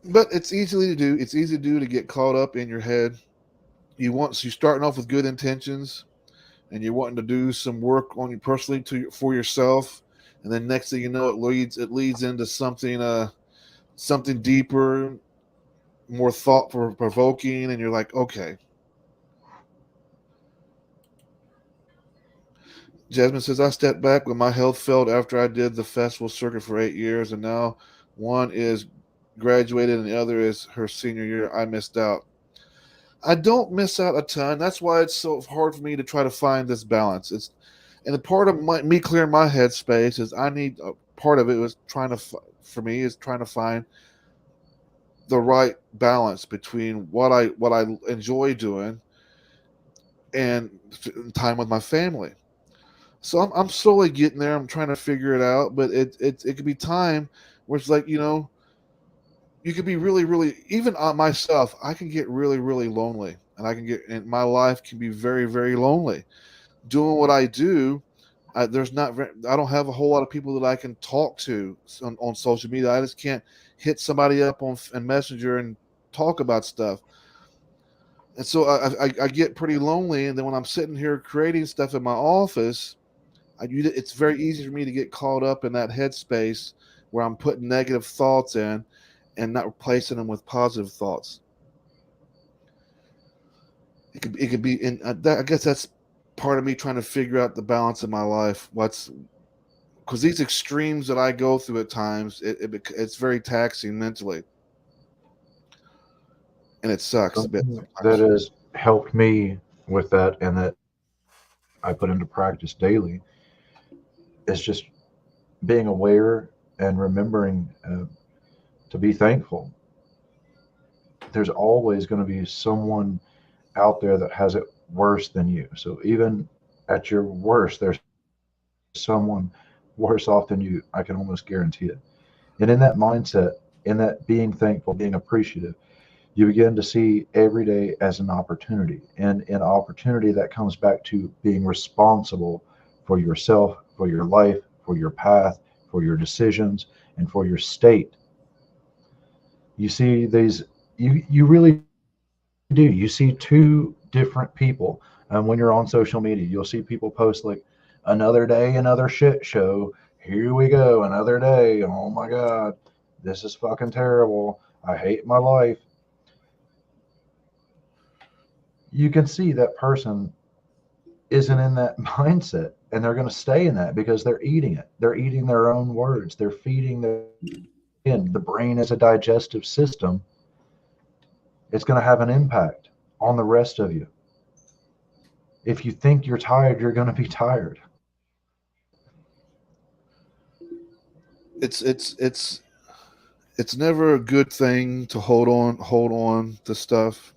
But it's easy to do. It's easy to do to get caught up in your head. You're starting off with good intentions, and you're wanting to do some work on you personally for yourself, and then next thing you know, it leads into something deeper, more thought provoking, and you're like, okay. Jasmine says, I stepped back when my health failed after I did the festival circuit for 8 years, and now one is graduated and the other is her senior year. I missed out. I don't miss out a ton. That's why it's so hard for me to try to find this balance. And the part of me clearing my headspace is part of it was trying to find the right balance between what I enjoy doing and time with my family. So I'm slowly getting there. I'm trying to figure it out, but it could be time where it's like, you could be really, really, even on myself, I can get really, really lonely, and my life can be very, very lonely. Doing what I do, I don't have a whole lot of people that I can talk to on social media. I just can't hit somebody up on Messenger and talk about stuff. And so I get pretty lonely. And then when I'm sitting here creating stuff in my office, it's very easy for me to get caught up in that headspace where I'm putting negative thoughts in and not replacing them with positive thoughts. It could be, and I guess that's part of me trying to figure out the balance in my life. Because these extremes that I go through at times, it's very taxing mentally, and it sucks a bit sometimes. That has helped me with that, and that I put into practice daily. It's just being aware and remembering to be thankful. There's always going to be someone out there that has it worse than you. So even at your worst, there's someone worse off than you. I can almost guarantee it. And in that mindset, in that being thankful, being appreciative, you begin to see every day as an opportunity. And an opportunity that comes back to being responsible for yourself, for your life, for your path, for your decisions, and for your state. You see these, you really do. You see two different people. And when you're on social media, you'll see people post like, another day, another shit show. Here we go, another day. Oh my God, this is fucking terrible. I hate my life. You can see that person isn't in that mindset, and they're going to stay in that because they're eating it. They're eating their own words. They're feeding the brain as a digestive system. It's going to have an impact on the rest of you. If you think you're tired, you're going to be tired. It's never a good thing to hold on to stuff.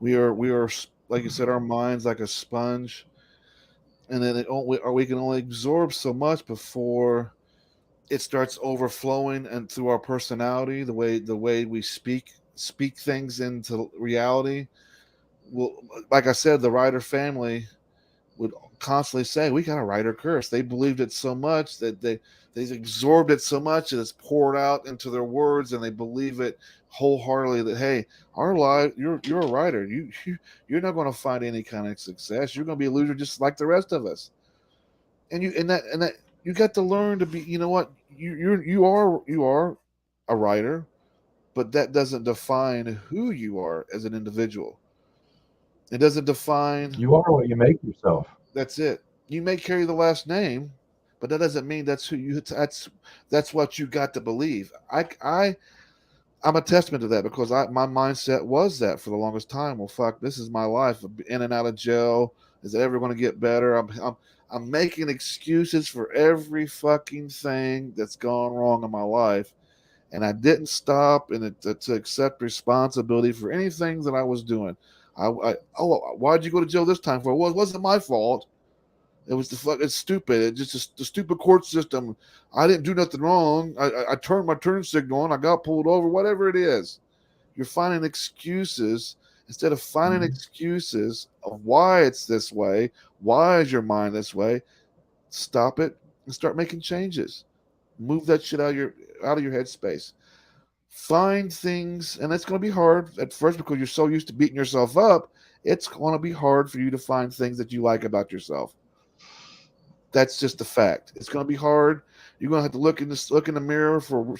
We are like you said, our mind's like a sponge, and then we can only absorb so much before it starts overflowing and through our personality, the way we speak things into reality. Well, like I said, the writer family would constantly say, "We got a writer curse." They believed it so much that they absorbed it so much that it's poured out into their words, and they believe it wholeheartedly. That hey, our life, you're a writer. You're not going to find any kind of success. You're going to be a loser just like the rest of us. And that you got to learn to be. You know what? You are a writer, but that doesn't define who you are as an individual. It doesn't define. You are what you make yourself. That's it. You may carry the last name, but that doesn't mean that's who you. That's what you got to believe. I'm a testament to that because my mindset was that for the longest time. Well, fuck, this is my life. In and out of jail. Is it ever going to get better? I'm making excuses for every fucking thing that's gone wrong in my life, and I didn't stop to accept responsibility for anything that I was doing. Why'd you go to jail this time for? Well, it wasn't my fault. It was the fuck. It's stupid. It just the stupid court system. I didn't do nothing wrong. I turned my turn signal on. I got pulled over. Whatever it is, you're finding excuses instead of finding excuses of why it's this way. Why is your mind this way? Stop it and start making changes. Move that shit out of your headspace. Find things, and it's going to be hard at first because you're so used to beating yourself up. It's going to be hard for you to find things that you like about yourself. That's just a fact. It's going to be hard. You're going to have to look in the mirror for when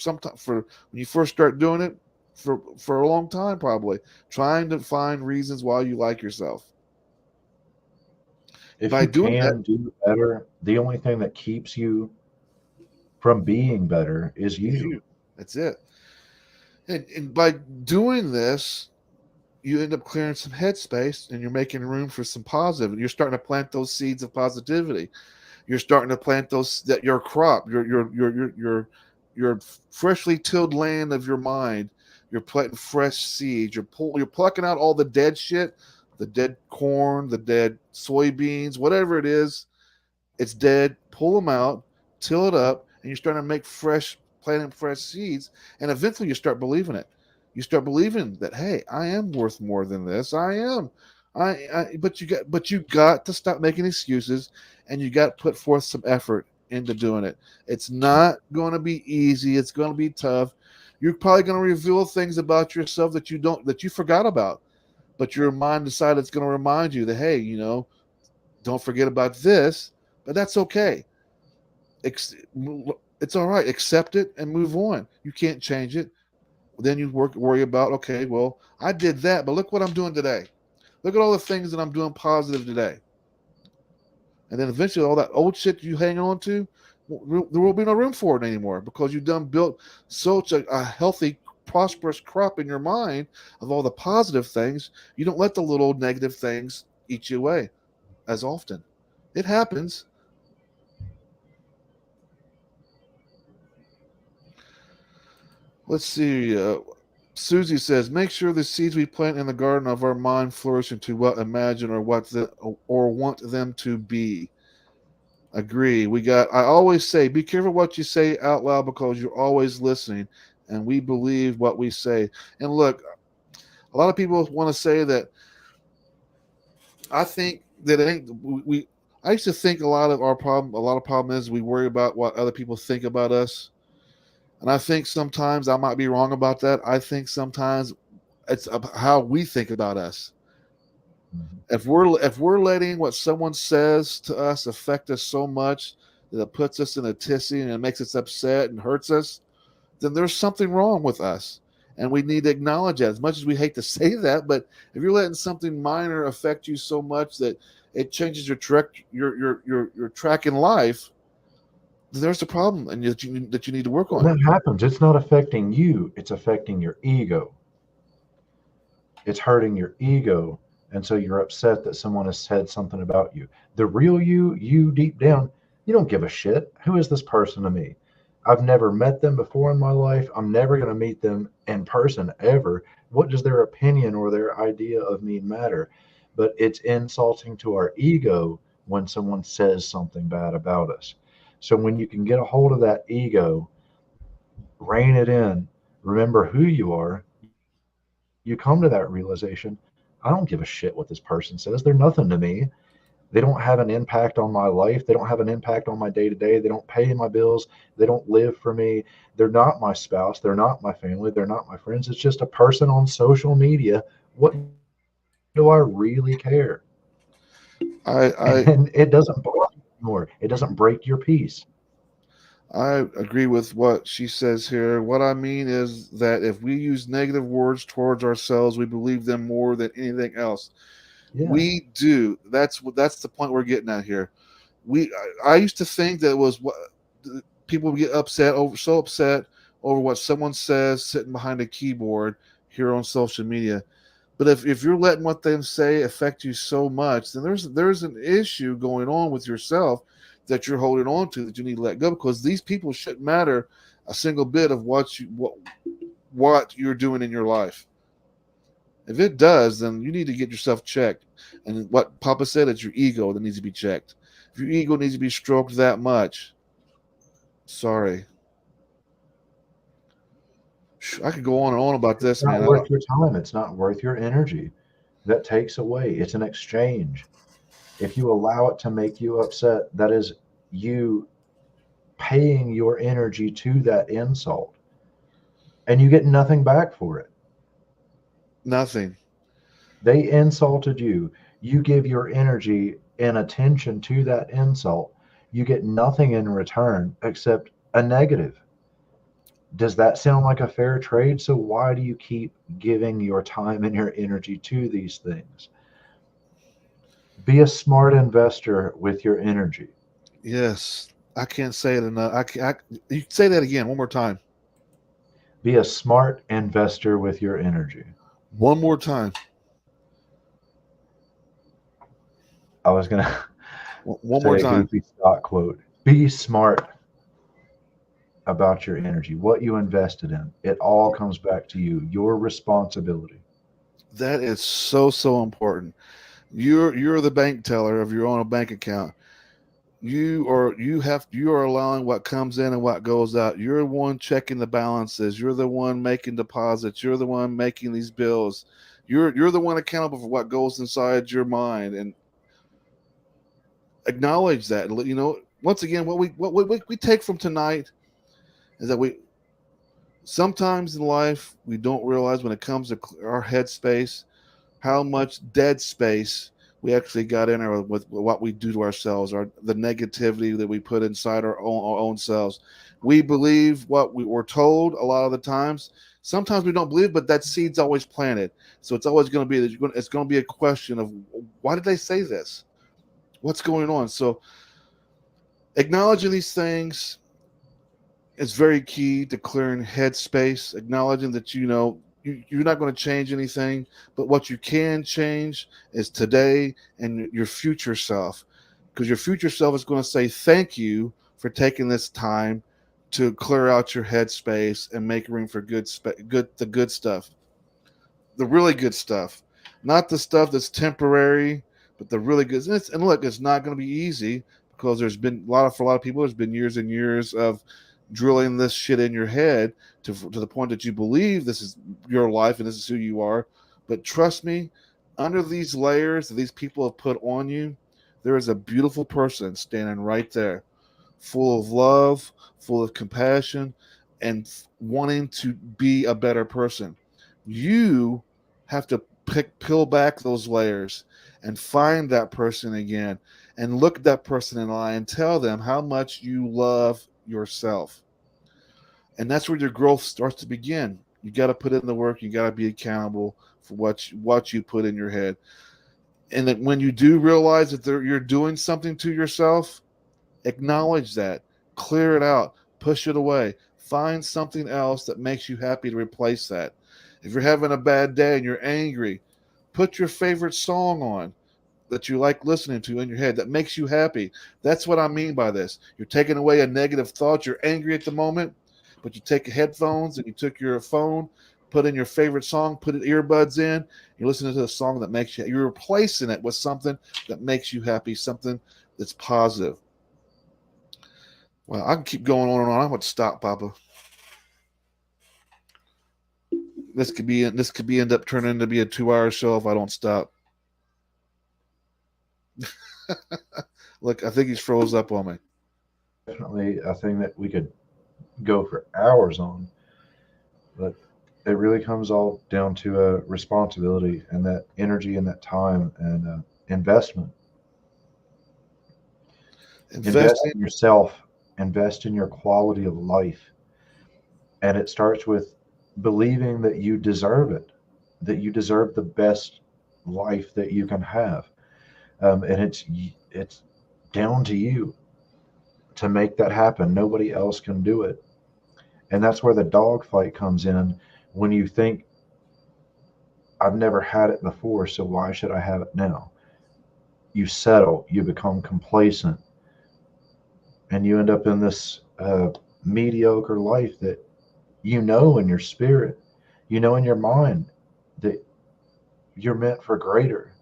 you first start doing it for a long time, probably trying to find reasons why you like yourself. If By you doing can that, do better, the only thing that keeps you from being better is you. that's it. And by doing this, you end up clearing some headspace, and you're making room for some positive. You're starting to plant those seeds of positivity. You're starting to plant your crop, your freshly tilled land of your mind. You're planting fresh seeds. You're plucking out all the dead shit, the dead corn, the dead soybeans, whatever it is. It's dead. Pull them out, till it up, and you're starting to planting fresh seeds. And eventually, you start believing it. You start believing that hey, I am worth more than this. I am. But you got to stop making excuses, and you got to put forth some effort into doing it. It's not going to be easy. It's going to be tough. You're probably going to reveal things about yourself that you forgot about, but your mind decided it's going to remind you that hey, don't forget about this. But that's okay. It's all right. Accept it and move on. You can't change it. Then you worry about okay, well, I did that, but look what I'm doing today. Look at all the things that I'm doing positive today. And then eventually all that old shit you hang on to, there will be no room for it anymore because you've done built such a healthy, prosperous crop in your mind of all the positive things. You don't let the little negative things eat you away as often. It happens. Let's see. Susie says, "Make sure the seeds we plant in the garden of our mind flourish into what imagine or want them to be." Agree. I always say, be careful what you say out loud because you're always listening, and we believe what we say. And look, a lot of people want to say that. I think that it ain't. I used to think a lot of problem is we worry about what other people think about us. And I think sometimes I might be wrong about that. I think sometimes it's how we think about us. Mm-hmm. If we're letting what someone says to us affect us so much that it puts us in a tizzy and it makes us upset and hurts us, then there's something wrong with us. And we need to acknowledge that. As much as we hate to say that, but if you're letting something minor affect you so much that it changes your track in life, there's a problem and that you need to work on. When that happens, it's not affecting you, it's affecting your ego. It's hurting your ego, and so you're upset that someone has said something about you. The real you deep down, you don't give a shit. Who is this person to me? I've never met them before in my life. I'm never going to meet them in person ever. What does their opinion or their idea of me matter? But it's insulting to our ego when someone says something bad about us. So when you can get a hold of that ego, rein it in, remember who you are, you come to that realization. I don't give a shit what this person says. They're nothing to me. They don't have an impact on my life. They don't have an impact on my day to day. They don't pay my bills. They don't live for me. They're not my spouse. They're not my family. They're not my friends. It's just a person on social media. What do I really care? I And it doesn't bother you anymore. It doesn't break your peace. I agree with what she says here. What I mean is that if we use negative words towards ourselves, we believe them more than anything else. Yeah. We do. That's the point we're getting at here. I used to think that it was what people would get so upset over what someone says sitting behind a keyboard here on social media. But if you're letting what they say affect you so much, then there's an issue going on with yourself that you're holding on to that you need to let go, because these people shouldn't matter a single bit of what you're doing in your life. If it does, then you need to get yourself checked. And what Papa said, it's your ego that needs to be checked. If your ego needs to be stroked that much, sorry. I could go on and on about this, It's not man. worth your time. It's not worth your energy. That takes away. It's an exchange. If you allow it to make you upset, that is you paying your energy to that insult. And you get nothing back for it. Nothing. They insulted you. You give your energy and attention to that insult. You get nothing in return except a negative. Does that sound like a fair trade? So why do you keep giving your time and your energy to these things? Be a smart investor with your energy. Yes. I can't say it enough. You say that again one more time. Be a smart investor with your energy. One more time. I was going to One say more a time. goofy stock quote. Be smart about your energy, what you invested in. It all comes back to you, your responsibility. That is so important. You're the bank teller of your own bank account. You are allowing what comes in and what goes out. You're the one checking the balances. You're the one making deposits. You're the one making these bills. You're the one accountable for what goes inside your mind, and acknowledge that. You know, once again, what we take from tonight is that we sometimes in life we don't realize when it comes to our headspace how much dead space we actually got in there with what we do to ourselves, or the negativity that we put inside our own selves. We believe what we were told a lot of the times. Sometimes we don't believe, but that seed's always planted. So it's always going to be it's going to be a question of why did they say this? What's going on? So acknowledging these things is very key to clearing headspace. Acknowledging that you're not going to change anything, but what you can change is today and your future self, because your future self is going to say thank you for taking this time to clear out your headspace and make room for the good stuff, the really good stuff, not the stuff that's temporary, but the really good. And look, it's not going to be easy, because there's been for a lot of people, there's been years and years of drilling this shit in your head to the point that you believe this is your life and this is who you are. But trust me, under these layers that these people have put on you, there is a beautiful person standing right there, full of love, full of compassion, and wanting to be a better person. You have to peel back those layers and find that person again, and look at that person in the eye and tell them how much you love yourself. And that's where your growth starts to begin. You got to put in the work. You got to be accountable for what you put in your head. And that when you do realize that you're doing something to yourself, acknowledge that, clear it out, push it away, find something else that makes you happy to replace that. If you're having a bad day and you're angry, put your favorite song on that you like listening to in your head that makes you happy. That's what I mean by this. You're taking away a negative thought. You're angry at the moment, but you take headphones and you took your phone, put in your favorite song, put earbuds in, you're listening to a song that makes you're replacing it with something that makes you happy, something that's positive. Well, I can keep going on and on. I'm going to stop, Papa. This could end up turning into be a 2-hour show if I don't stop. Look, I think he's froze up on me. Definitely a thing that we could go for hours on, but it really comes all down to a responsibility and that energy and that time and investment. Invest in yourself, invest in your quality of life, and it starts with believing that you deserve it, that you deserve the best life that you can have, and it's down to you to make that happen. Nobody else can do it, and that's where the dogfight comes in. When you think, I've never had it before, so why should I have it now? You settle, you become complacent, and you end up in this mediocre life that you know in your spirit, you know in your mind that you're meant for greater.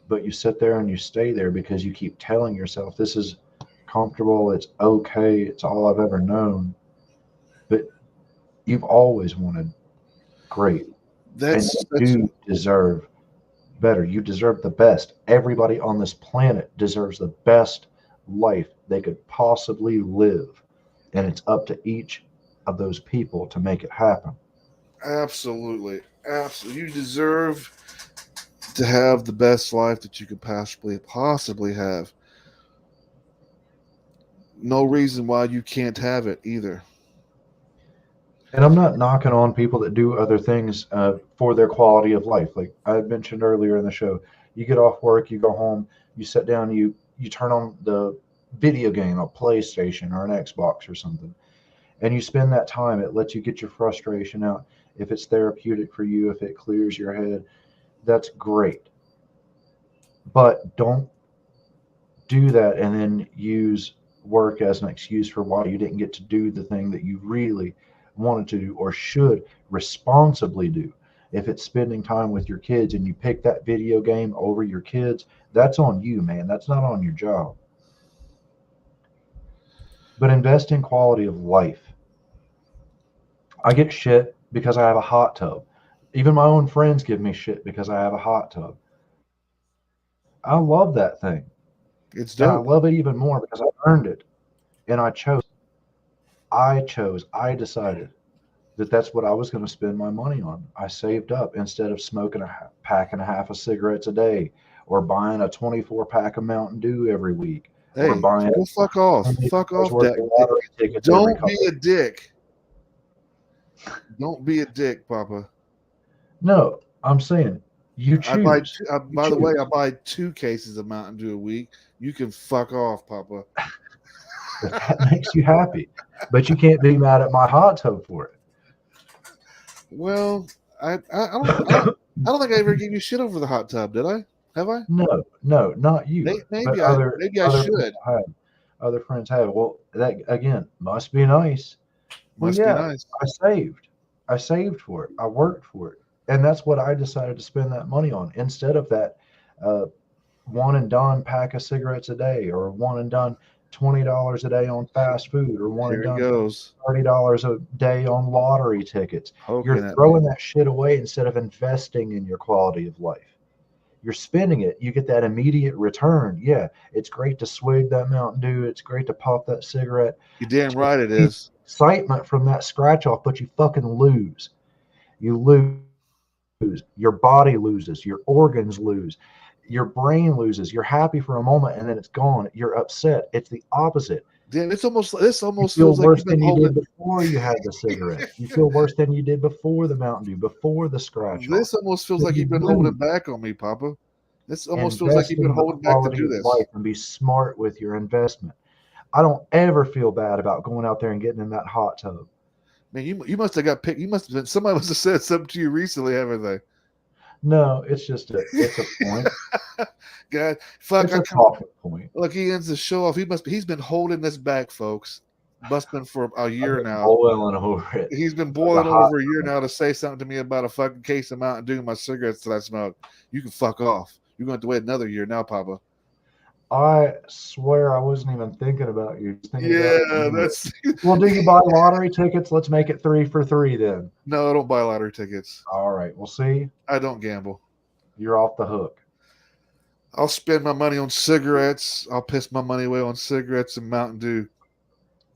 But you sit there and you stay there because you keep telling yourself, this is comfortable, it's okay, it's all I've ever known. But you've always wanted great. And you do deserve better. You deserve the best. Everybody on this planet deserves the best life they could possibly live. And it's up to each of those people to make it happen. Absolutely. Absolutely. You deserve to have the best life that you could possibly have. No reason why you can't have it either. And I'm not knocking on people that do other things for their quality of life. Like I mentioned earlier in the show, you get off work, you go home, you sit down, you turn on the video game, a PlayStation or an Xbox or something, and you spend that time. It lets you get your frustration out. If it's therapeutic for you, if it clears your head, that's great. But don't do that and then use work as an excuse for why you didn't get to do the thing that you really wanted to do or should responsibly do. If it's spending time with your kids and you pick that video game over your kids, that's on you, man. That's not on your job. But invest in quality of life. I get shit because I have a hot tub. Even my own friends give me shit because I have a hot tub. I love that thing. It's dope. And I love it even more because I earned it. And I decided that that's what I was going to spend my money on. I saved up instead of smoking a pack and a half of cigarettes a day or buying a 24-pack of Mountain Dew every week. Hey, or buying fuck off. Fuck off, Dick. Don't be a dick. Don't be a dick, Papa. No, I'm saying you choose. By the way, I buy 2 cases of Mountain Dew a week. You can fuck off, Papa. That makes you happy. But you can't be mad at my hot tub for it. Well, I don't think I ever gave you shit over the hot tub, did I? Have I? No, not you. Maybe I should. Other friends have. Well, that again must be nice. Must be nice. I saved for it. I worked for it, and that's what I decided to spend that money on instead of that one and done pack of cigarettes a day, or one and done $20 a day on fast food, or one and done $30 a day on lottery tickets. You're throwing that shit away instead of investing in your quality of life. You're spending it. You get that immediate return. Yeah, it's great to swig that Mountain Dew. It's great to pop that cigarette. You're damn right it is. Excitement from that scratch off, but you fucking lose. You lose. Your body loses. Your organs lose. Your brain loses. You're happy for a moment and then it's gone. You're upset. It's the opposite. Damn, this almost feels worse than you did before you had the cigarette. You feel worse than you did before the Mountain Dew, before the scratch. This almost feels like you've been holding back on me, Papa. This almost feels like you've been holding back to do this. Life and be smart with your investment. I don't ever feel bad about going out there and getting in that hot tub. Man, you must have got picked. Somebody must have said something to you recently, haven't they? No, it's a point. God, fuck! It's a talking point. Look, he ends the show off. He's been holding this back, folks. Must have been for a year now. Boiling over it. He's been boiling over a year now to say something to me about a fucking case of Mountain Dew and my cigarettes that I smoke. You can fuck off. You're going to have to wait another year now, Papa. I swear I wasn't even thinking about you. Just thinking about Yeah, you. that's Well, do you buy lottery tickets? Let's make it 3 for 3 then. no, I don't buy lottery tickets. All right. We'll see. I don't gamble. You're off the hook. I'll spend my money on cigarettes. I'll piss my money away on cigarettes and Mountain Dew.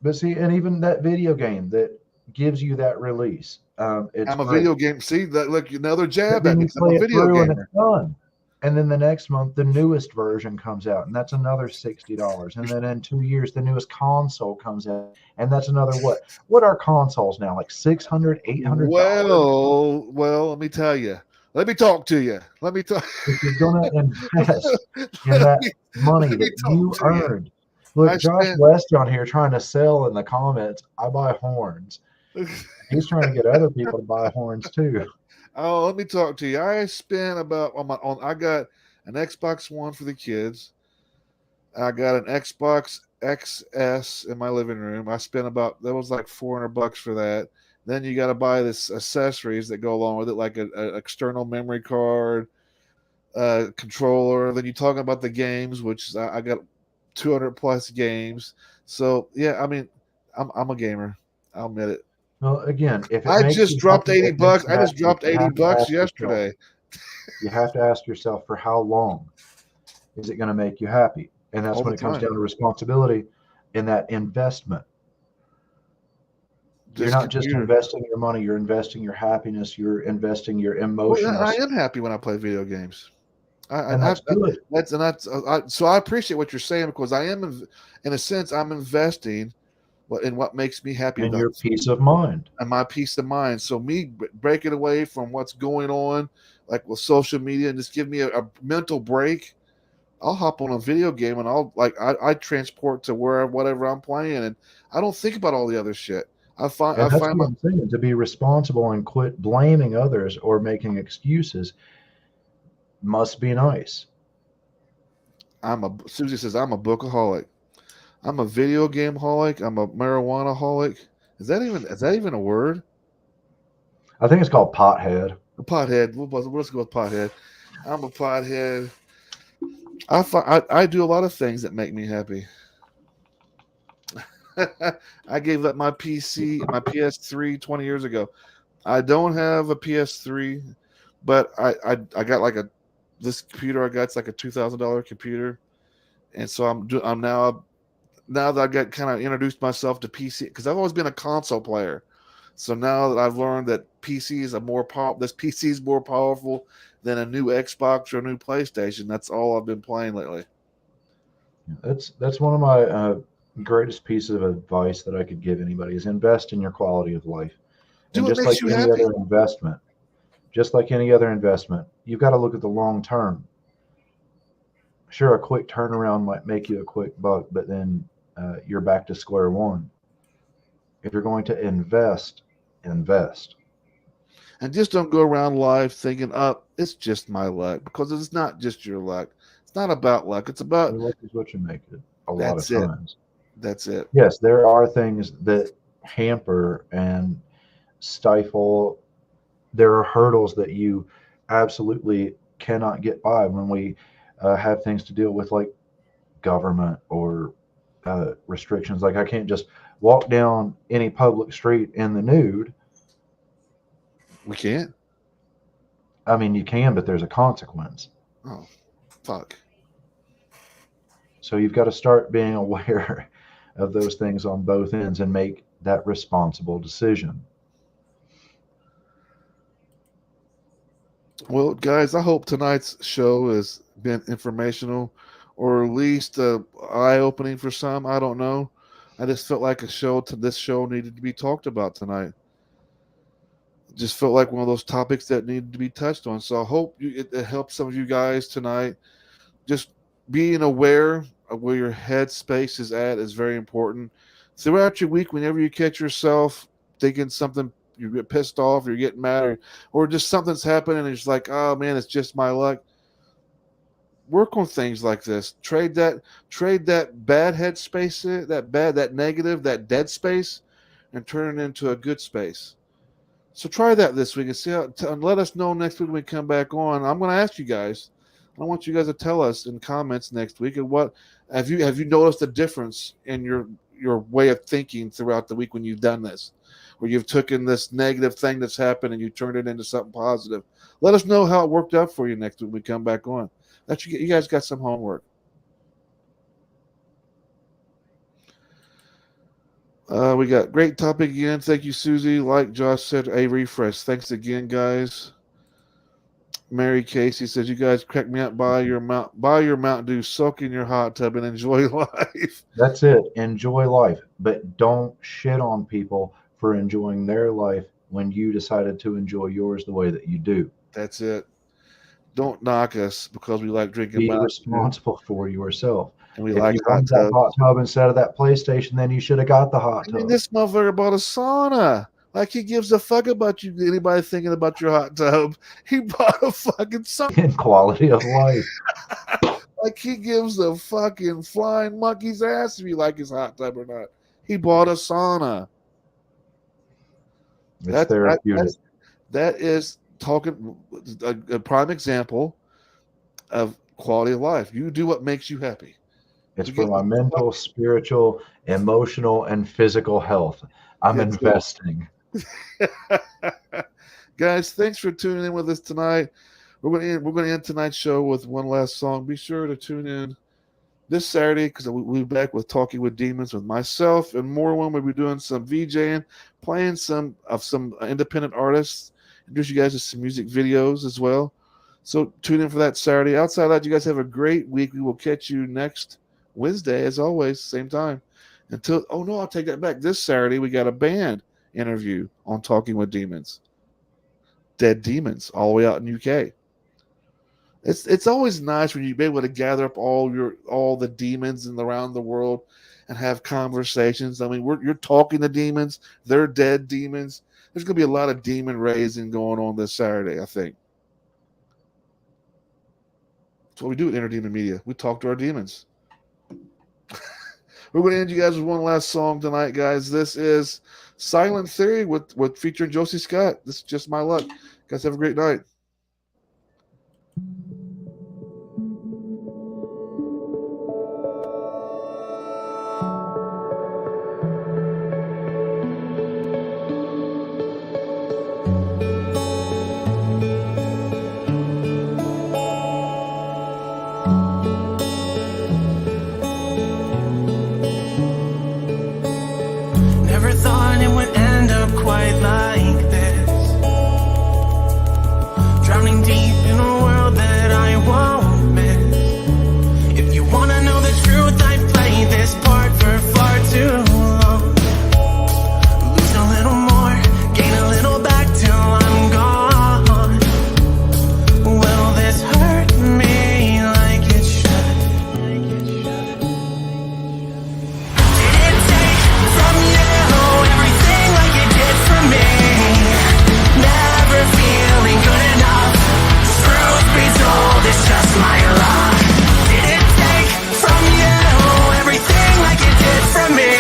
But see, and even that video game that gives you that release, it's I'm a great. video game. See that? Look, another But jab then at me you 'cause I'm play a it video through and gamer. it's done. And then the next month, the newest version comes out, and that's another $60. And then in 2 years, the newest console comes out, and that's another what? What are consoles now? Like $600, $800? Well, let me tell you. Let me talk to you. Let me talk. If you're gonna invest in Let that me- money let me that talk you to you. earned. Look, I Josh spent- West on here trying to sell in the comments. I buy horns. He's trying to get other people to buy horns too. Oh, let me talk to you. I spent about I got an Xbox One for the kids. I got an Xbox XS in my living room. I spent about that was like $400 for that. Then you got to buy this accessories that go along with it, like a external memory card, controller. Then you're talking about the games, which I got 200 plus games. So yeah, I mean, I'm a gamer. I'll admit it. Well, again, if it I makes just you dropped happy, 80 it makes bucks. you I just happy. dropped You 80 have to bucks ask yourself- yesterday. You have to ask yourself, for how long is it going to make you happy? And that's All when the it comes time. down to responsibility in that investment. You're not just computer. investing your money, you're investing your happiness, you're investing your Well, emotional. I am happy when I play video games. And that's good. So I appreciate what you're saying, because I am, in a sense, I'm investing in what makes me happy And about your peace of mind. and my peace of mind. So me breaking away from what's going on, like with social media, and just give me a mental break. I'll hop on a video game and I transport to whatever I'm playing, and I don't think about all the other shit. I And find that's what I'm saying. To be responsible and quit blaming others or making excuses must be nice. Susie says I'm a bookaholic. I'm a video game holic. I'm a marijuana holic. Is that even a word? I think it's called pothead. A pothead. Let's go with pothead. I'm a pothead. I do a lot of things that make me happy. I gave up my PC, my PS3 20 years ago. I don't have a PS3, but I got like this computer I got. It's like a $2,000 computer, and so I'm now that I got kind of introduced myself to PC, because I've always been a console player. So now that I've learned that this PC is more powerful than a new Xbox or a new PlayStation. That's all I've been playing lately. That's one of my greatest pieces of advice that I could give anybody is invest in your quality of life. Do And what just makes like you any happy. other investment, you've got to look at the long term. Sure, a quick turnaround might make you a quick buck, but then you're back to square one. If you're going to invest. And just don't go around life thinking, it's just my luck, because it's not just your luck. It's not about luck. It's about Your luck is what you make it a lot of times. That's it. Yes, there are things that hamper and stifle. There are hurdles that you absolutely cannot get by when we have things to deal with, like government or restrictions. Like, I can't just walk down any public street in the nude. We can't. I mean, you can, but there's a consequence. Oh, fuck. So you've got to start being aware of those things on both ends and make that responsible decision. Well, guys, I hope tonight's show has been informational, or at least eye-opening for some. I don't know. I just felt like this show needed to be talked about tonight. Just felt like one of those topics that needed to be touched on. So I hope it helps some of you guys tonight. Just being aware of where your head space is at is very important. Throughout your week, whenever you catch yourself thinking something, you get pissed off, you're getting mad, or just something's happening, and it's like, oh man, it's just my luck. Work on things like this. Trade that bad head space, that negative, that dead space, and turn it into a good space. So try that this week and see and let us know next week when we come back on. I'm going to ask you guys, I want you guys to tell us in comments next week. And what have you noticed a difference in your way of thinking throughout the week when you've done this, where you've taken this negative thing that's happened and you turned it into something positive? Let us know how it worked out for you next week when we come back on. You guys got some homework. We got great topic again. Thank you, Susie. Like Josh said, a refresh. Thanks again, guys. Mary Casey says, you guys crack me up. Buy your Mountain Dew, soak in your hot tub, and enjoy life. That's it. Enjoy life. But don't shit on people for enjoying their life when you decided to enjoy yours the way that you do. That's it. Don't knock us because we like drinking. Be responsible for yourself. And we if like you want that hot tub instead of that PlayStation, then you should have got the hot tub. I mean, this motherfucker bought a sauna. Like he gives a fuck about you. Anybody thinking about your hot tub? He bought a fucking sauna. In quality of life. Like he gives a fucking flying monkey's ass if you like his hot tub or not. He bought a sauna. It's therapeutic. That is talking a prime example of quality of life. You do what makes you happy. It's for my mental, spiritual, emotional, and physical health. I'm investing. Guys, thanks for tuning in with us tonight. We're going to end tonight's show with one last song. Be sure to tune in this Saturday because we'll be back with Talking with Demons with myself and more. We'll be doing some VJing, playing some independent artists, introduce you guys to some music videos as well. So tune in for that Saturday. Outside of that, you guys have a great week. We will catch you next Wednesday, as always, same time. I'll take that back. This Saturday, we got a band interview on Talking with Demons. Dead Demons, all the way out in UK. It's always nice when you be able to gather up all the demons around the world and have conversations. I mean, you're talking to demons, they're dead demons. There's going to be a lot of demon raising going on this Saturday, I think. That's what we do at Inner Demon Media. We talk to our demons. We're going to end you guys with one last song tonight, guys. This is Silent Theory with featuring Josie Scott. This is Just My Luck. Guys, have a great night. Quite like this, drowning deep in a world that I won't miss. If you wanna know the truth, I played this part for far too long. Lose a little more, gain a little back till I'm gone. Will this hurt me like it should? Did it take from you everything like it did for me? Never feeling good enough. Truth be told, it's just my luck. Did it take from you everything like it did for me?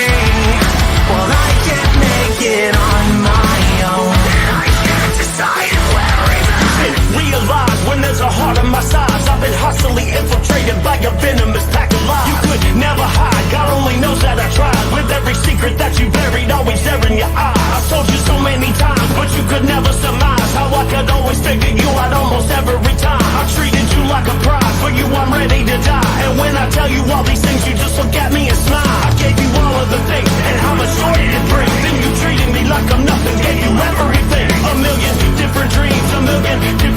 Well, I can't make it on my own. I can't decide where it's realize when there's a heart on my sides. I've been hustily infiltrated by a venomous pack of lies. You could never hide, God only knows that I tried. With every secret that you buried, always there in your eyes. I told you so many times, but you could never surmise how I could always figure you out almost every time. I treated you like a prize, for you I'm ready to die. And when I tell you all these things, you just look at me and smile. I gave you all of the things, and how much joy did it bring? Then you treated me like I'm nothing, gave you everything. A million different dreams, a million different